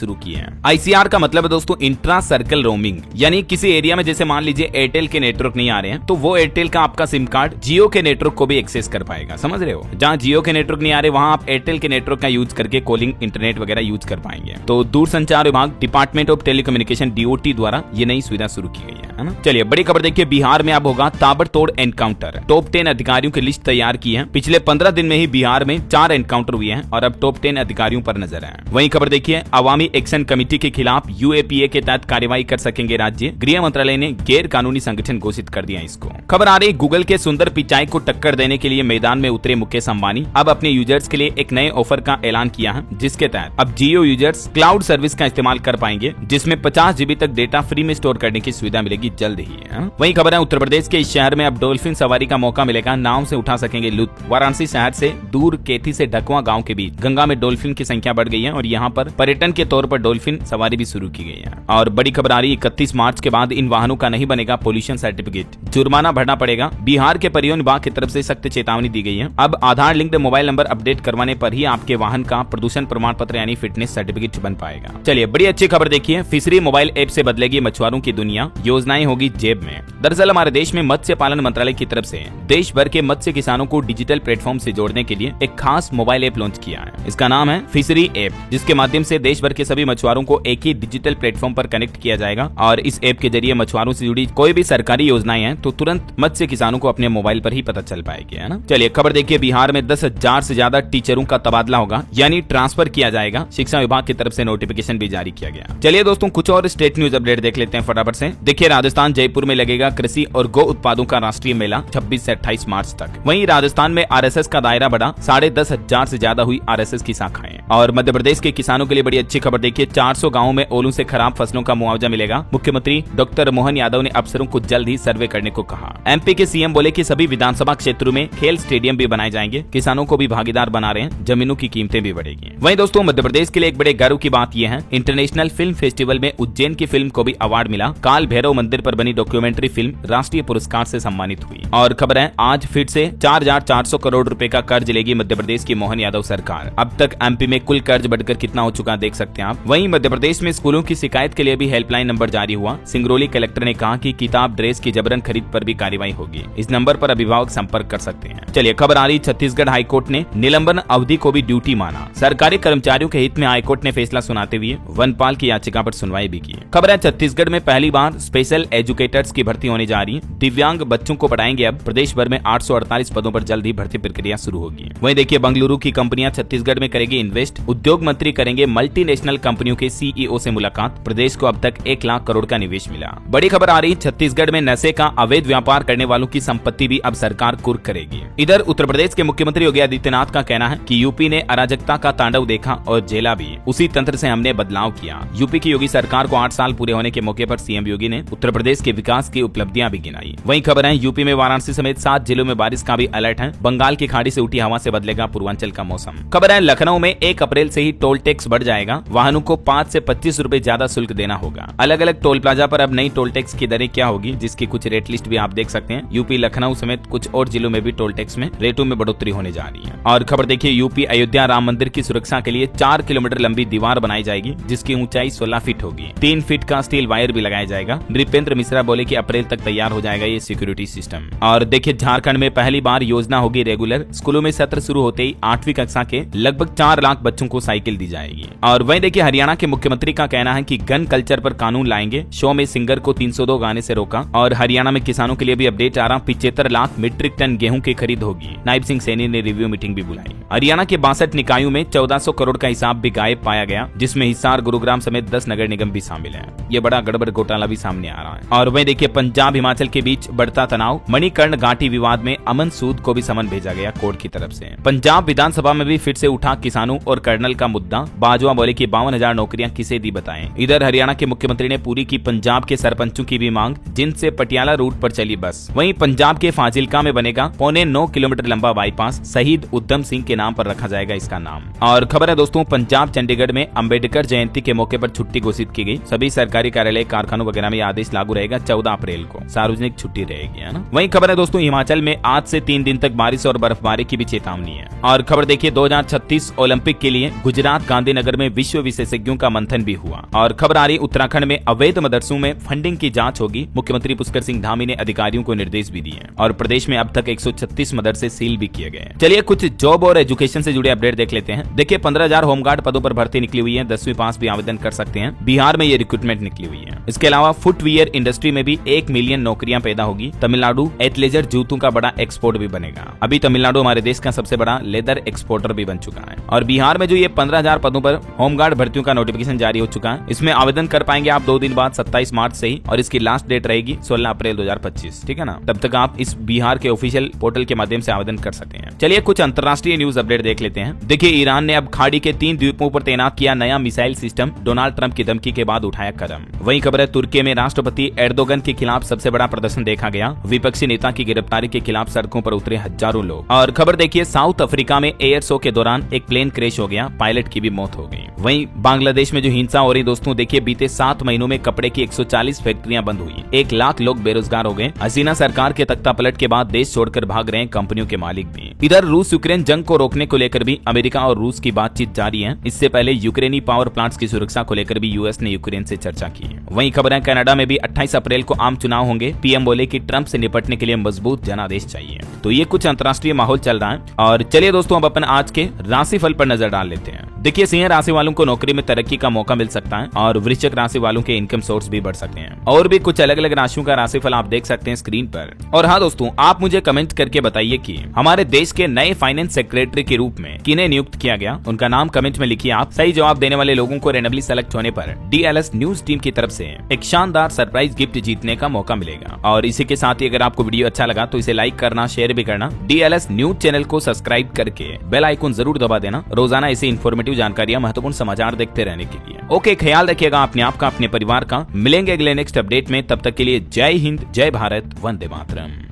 शुरू की है। ICR का मतलब है दोस्तों इंट्रा सर्कल रोमिंग, यानी किसी एरिया में जैसे मान लीजिए एयरटेल के नेटवर्क नहीं आ रहे हैं तो वो एयरटेल का आपका सिम कार्ड जियो के नेटवर्क को भी एक्सेस कर पाएगा, समझ रहे हो। जहाँ जियो के नेटवर्क नहीं आ रहे वहाँ आप एयरटेल के नेटवर्क का यूज करके कॉलिंग, इंटरनेट वगैरह यूज कर पाएंगे। तो दूरसंचार विभाग, डिपार्टमेंट ऑफ टेलीकम्युनिकेशन DOT द्वारा ये नई सुविधा शुरू की गई है ना। चलिए बड़ी खबर देखिए, बिहार में अब होगा ताबड़तोड़ एनकाउंटर। टॉप 10 अधिकारियों की लिस्ट तैयार की है। पिछले 15 दिन में ही बिहार में 4 एनकाउंटर हुए हैं और अब टॉप 10 अधिकारियों पर नजर है। वहीं खबर देखिए, अवामी एक्शन कमेटी के खिलाफ UAPA के तहत कार्रवाई कर सकेंगे राज्य। गृह मंत्रालय ने गैर कानूनी संगठन घोषित कर दिया इसको। खबर आ रही गूगल के सुंदर पिचाई को टक्कर देने के लिए मैदान में उतरे मुकेश अंबानी। अब अपने यूजर्स के लिए एक नए ऑफर का ऐलान किया है, जिसके तहत अब जियो यूजर्स क्लाउड सर्विस का इस्तेमाल कर पाएंगे, जिसमें 50 GB तक डेटा फ्री में स्टोर करने की सुविधा मिलेगी जल्द ही है। वहीं खबर है उत्तर प्रदेश के इस शहर में अब डॉल्फिन सवारी का मौका मिलेगा। नाव से उठा सकेंगे लुत्फ। वाराणसी शहर से दूर केथी से ढकवा गांव के बीच गंगा में डॉल्फिन की संख्या बढ़ गई है और यहाँ पर पर्यटन के तौर पर डॉल्फिन सवारी भी शुरू की गई है। और बड़ी खबर आ रही 31 मार्च के बाद इन वाहनों का नहीं बनेगा पोल्यूशन सर्टिफिकेट, जुर्माना भरना पड़ेगा। बिहार के परिवहन विभाग की तरफ से सख्त चेतावनी दी गई है। अब आधार लिंक्ड मोबाइल नंबर अपडेट करवाने पर ही आपके वाहन का प्रदूषण प्रमाण पत्र यानी फिटनेस सर्टिफिकेट बन पाएगा। चलिए बड़ी अच्छी खबर देखिए, फिशरी मोबाइल ऐप से बदलेगी मछुआरों की दुनिया, योजनाएं होगी जेब में। दरअसल हमारे देश में मत्स्य पालन मंत्रालय की तरफ से देश भर के मत्स्य किसानों को डिजिटल प्लेटफॉर्म से जोड़ने के लिए एक खास मोबाइल ऐप लॉन्च किया है। इसका नाम है फिशरी ऐप, जिसके माध्यम से देश भर के सभी मछुआरों को एक ही डिजिटल प्लेटफॉर्म पर कनेक्ट किया जाएगा। और इस ऐप के जरिए मछुआरों से जुड़ी कोई भी सरकारी योजनाएं हैं तो तुरंत मत्स्य किसानों को अपने मोबाइल पर ही पता चल पाएगी, है ना। चलिए खबर देखिए, बिहार में 10,000 से ज्यादा टीचरों का तबादला होगा, यानी ट्रांसफर किया जाएगा। शिक्षा विभाग की तरफ से नोटिफिकेशन भी जारी किया गया। चलिए दोस्तों कुछ और स्टेट न्यूज अपडेट देख लेते हैं फटाफट से। देखिए राजस्थान जयपुर में लगेगा कृषि और गो उत्पादों का राष्ट्रीय मेला 26 से 28 मार्च तक। वहीं राजस्थान में RSS का दायरा बढ़ा, 10,500 से ज्यादा हुई RSS की शाखाएं। और मध्य प्रदेश के किसानों के लिए बड़ी अच्छी खबर देखिए, 400 गाँवों में ओलों से खराब फसलों का मुआवजा मिलेगा। मुख्यमंत्री डॉक्टर मोहन यादव ने अफसरों को जल्द ही सर्वे करने को कहा। MP के CM बोले कि सभी विधानसभा क्षेत्रों में खेल स्टेडियम भी बनाए जाएंगे। किसानों को भी भागीदार बना रहे हैं, जमीनों की कीमतें भी बढ़ेगी। वहीं दोस्तों मध्य प्रदेश के लिए एक बड़े गर्व की बात यह है, इंटरनेशनल फिल्म फेस्टिवल में उज्जैन की फिल्म को भी अवार्ड मिला। काल भैरव मंदिर पर बनी डॉक्यूमेंट्री फिल्म राष्ट्रीय पुरस्कार से सम्मानित हुई। और खबर है आज फिर से 4,400 करोड़ रुपए का कर्ज लेगी मध्य प्रदेश की मोहन यादव सरकार। अब तक MP में कुल कर्ज बढ़कर कितना हो चुका देख सकते हैं आप। वहीं मध्य प्रदेश में स्कूलों की शिकायत के लिए भी हेल्पलाइन नंबर जारी हुआ। सिंगरौली कलेक्टर ने कहा कि किताब, ड्रेस की जबरन खरीद पर भी कार्रवाई होगी। इस नंबर पर अभिभावक संपर्क कर सकते हैं। चलिए खबर आ रही, छत्तीसगढ़ हाईकोर्ट ने निलंबन अवधि को भी ड्यूटी माना। सरकारी कर्मचारियों के हित में हाईकोर्ट ने फैसला सुनाते हुए वनपाल की याचिका पर सुनवाई भी की। खबर है छत्तीसगढ़ में पहली बार स्पेशल एजुकेटर्स की भर्ती होने जा रही है। दिव्यांग बच्चों को पढ़ाएंगे। अब प्रदेश भर में 848 पदों पर जल्द ही भर्ती प्रक्रिया शुरू होगी। वहीं देखिए बंगलुरु की कंपनियां छत्तीसगढ़ में करेगी इन्वेस्ट। उद्योग मंत्री करेंगे मल्टीनेशनल कंपनियों के CEO से मुलाकात। प्रदेश को अब तक 1 लाख करोड़ का निवेश मिला। बड़ी खबर आ रही, छत्तीसगढ़ में नशे का अवैध व्यापार करने वालों की संपत्ति भी अब सरकार कुर्क करेगी। इधर उत्तर प्रदेश के मुख्यमंत्री योगी आदित्यनाथ का कहना है कि यूपी ने अराजकता का तांडव देखा और झेला भी, उसी तंत्र से हमने बदलाव किया। यूपी की योगी सरकार को 8 साल पूरे होने के मौके पर CM योगी ने उत्तर प्रदेश के विकास की उपलब्धियां भी गिनाई। वहीं खबर है यूपी में वाराणसी समेत 7 जिलों में बारिश का भी अलर्ट है। बंगाल की खाड़ी से उठी हवा से बदलेगा पूर्वांचल का मौसम। खबर है लखनऊ में 1 अप्रैल से ही टोल टैक्स बढ़ जाएगा। वाहनों को 5 से 25 रुपए ज्यादा शुल्क देना होगा। अलग अलग टोल प्लाजा पर अब नई टोल टैक्स की दरें क्या होगी, जिसकी कुछ रेट लिस्ट भी आप देख सकते हैं। यूपी लखनऊ समेत कुछ और जिलों में भी टोल टैक्स में रेटों में बढ़ोतरी होने जा रही है। और खबर देखिए, यूपी अयोध्या राम मंदिर की सुरक्षा के लिए 4 किलोमीटर लंबी दीवार बनाई जाएगी, जिसकी ऊंचाई 16 फीट होगी। 3 फीट का स्टील वायर भी लगाया जाएगा। नृपेंद्र मिश्रा बोले कि अप्रैल तक तैयार हो जाएगा ये सिक्योरिटी सिस्टम। और देखिए झारखंड में पहली बार योजना होगी रेगुलर, स्कूलों में सत्र शुरू होते ही 8वीं कक्षा के लगभग 4 लाख बच्चों को साइकिल दी जाएगी। और वहीं देखिए हरियाणा के मुख्यमंत्री का कहना है कि गन कल्चर पर कानून लाएंगे, शो में सिंगर को 302 गाने से रोका। और हरियाणा में किसानों के लिए भी अपडेट आ रहा, 75 लाख मीट्रिक टन गेहूं की खरीद होगी। नायब सिंह सैनी ने रिव्यू मीटिंग भी बुलाई। हरियाणा के 62 निकायों में 1400 करोड़ का हिसाब भी गायब पाया गया, जिसमें हिसार, गुरुग्राम समेत 10 नगर निगम भी शामिल है। ये बड़ा गड़बड़ घोटाला भी सामने आ रहा है। और वहीं देखिए पंजाब हिमाचल के बीच बढ़ता तनाव, मणिकर्ण घाटी विवाद में अमन सूद को भी समन भेजा गया कोर्ट की तरफ से। पंजाब विधानसभा में भी फिर से उठा किसानों और कर्नल का मुद्दा, बाजवा बोले कि 52,000 नौकरियां किसे दी बताएं। इधर हरियाणा के मुख्यमंत्री ने पूरी की पंजाब के सरपंचों की भी मांग, जिनसे पटियाला रूट पर चली बस। वहीं पंजाब के फाजिल्का में बनेगा 9.25 किलोमीटर लंबा बाईपास, शहीद उधम सिंह के नाम पर रखा जाएगा इसका नाम। और खबर है दोस्तों, पंजाब चंडीगढ़ में अंबेडकर जयंती के मौके पर छुट्टी घोषित की गई। सभी सरकारी कार्यालय, कारखानों वगैरह में आदेश लागू रहेगा। 14 अप्रैल को सार्वजनिक छुट्टी रहेगी, है ना। वहीं खबर है दोस्तों, हिमाचल में आज से 3 दिन तक बारिश और बर्फबारी की भी चेतावनी है। और खबर देखिए 2036 ओलंपिक के लिए गुजरात गांधीनगर में विश्व विशेषज्ञों का मंथन भी हुआ। और खबर आ रही उत्तराखंड में अवैध मदरसों में फंडिंग की जांच होगी। मुख्यमंत्री पुष्कर सिंह धामी ने अधिकारियों को निर्देश भी दिए। और प्रदेश में अब तक 136 मदरसे सील भी किए गए। चलिए कुछ जॉब और एजुकेशन से जुड़े अपडेट देख लेते हैं। देखिए 15,000 होमगार्ड पदों पर भर्ती निकली हुई है। 10वीं पास भी आवेदन कर सकते हैं। बिहार में ये रिक्रूटमेंट निकली हुई है। इसके अलावा फुटवियर इंडस्ट्री में भी 1 मिलियन नौकरियां पैदा होगी। तमिलनाडु एथलेजर जूतों का बड़ा एक्सपोर्ट भी बनेगा। अभी तमिलनाडु हमारे देश का सबसे बड़ा लेदर एक्सपोर्टर भी बन चुका है। और बिहार में जो ये 15,000 पदों पर होमगार्ड भर्तियों का नोटिफिकेशन जारी हो चुका है। इसमें आवेदन कर पाएंगे आप 2 दिन बाद 27 मार्च से ही, और इसकी लास्ट डेट रहेगी 16 अप्रैल 2025। ठीक है ना, तब तक आप इस बिहार के ऑफिशियल पोर्टल के माध्यम से आवेदन कर सकते हैं। चलिए कुछ अंतर्राष्ट्रीय न्यूज अपडेट देख लेते हैं। देखिए ईरान ने अब खाड़ी के 3 द्वीपों पर तैनात किया नया मिसाइल सिस्टम, डोनाल्ड ट्रंप की धमकी के बाद उठाया कदम। वहीं खबर है तुर्की में राष्ट्रपति एर्दोगन के खिलाफ सबसे बड़ा प्रदर्शन देखा गया। विपक्षी नेता की गिरफ्तारी के खिलाफ सड़कों पर उतरे हजारों लोग। और खबर देखिए साउथ अफ्रीका में एयर शो के दौरान एक प्लेन क्रैश हो गया, पायलट की भी मौत हो गई। वहीं बांग्लादेश में जो हिंसा हो रही दोस्तों, देखिए बीते 7 महीनों में कपड़े की 140 फैक्ट्रियां बंद हुई, 1 लाख लोग बेरोजगार हो गए। हसीना सरकार के तख्तापलट के बाद देश छोड़कर भाग रहे हैं कंपनियों के मालिक भी। इधर रूस यूक्रेन जंग को रोकने को लेकर भी अमेरिका और रूस की बातचीत जारी है। इससे पहले यूक्रेनी पावर प्लांट्स की सुरक्षा को लेकर भी यूएस ने यूक्रेन से चर्चा की। वहीं खबर है कनाडा में भी 28 अप्रैल को आम चुनाव होंगे। पीएम बोले कि ट्रंप से निपटने के लिए मजबूत जनादेश चाहिए। तो ये कुछ अंतर्राष्ट्रीय माहौल चल रहा है। और चलिए दोस्तों अब अपन आज के राशिफल पर नजर डाल लेते हैं। देखिए सिंह राशि वालों को नौकरी में तरक्की का मौका मिल सकता है और वृश्चिक राशि वालों के इनकम सोर्स भी बढ़ सकते हैं। और भी कुछ अलग अलग राशियों का राशिफल आप देख सकते हैं स्क्रीन पर। और हाँ दोस्तों, आप मुझे कमेंट करके बताइए कि हमारे देश के नए फाइनेंस सेक्रेटरी के रूप में किन्हें नियुक्त किया गया, उनका नाम कमेंट में लिखिए। आप सही जवाब देने वाले लोगों को रैंडमली सेलेक्ट होने पर DLS न्यूज टीम की तरफ से एक शानदार सरप्राइज गिफ्ट जीतने का मौका मिलेगा। और इसी के साथ ही अगर आपको वीडियो अच्छा लगा तो इसे लाइक करना, शेयर भी करना। DLS न्यूज चैनल को सब्सक्राइब करके बेल आइकन जरूर दबा देना, रोजाना ऐसी इन्फॉर्मेटिव जानकारियां, महत्वपूर्ण समाचार देखते रहने के लिए। ओके, ख्याल रखिएगा अपने आप का, अपने परिवार का। मिलेंगे अगले नेक्स्ट अपडेट में, तब तक के लिए जय हिंद, जय भारत, वंदे मातरम।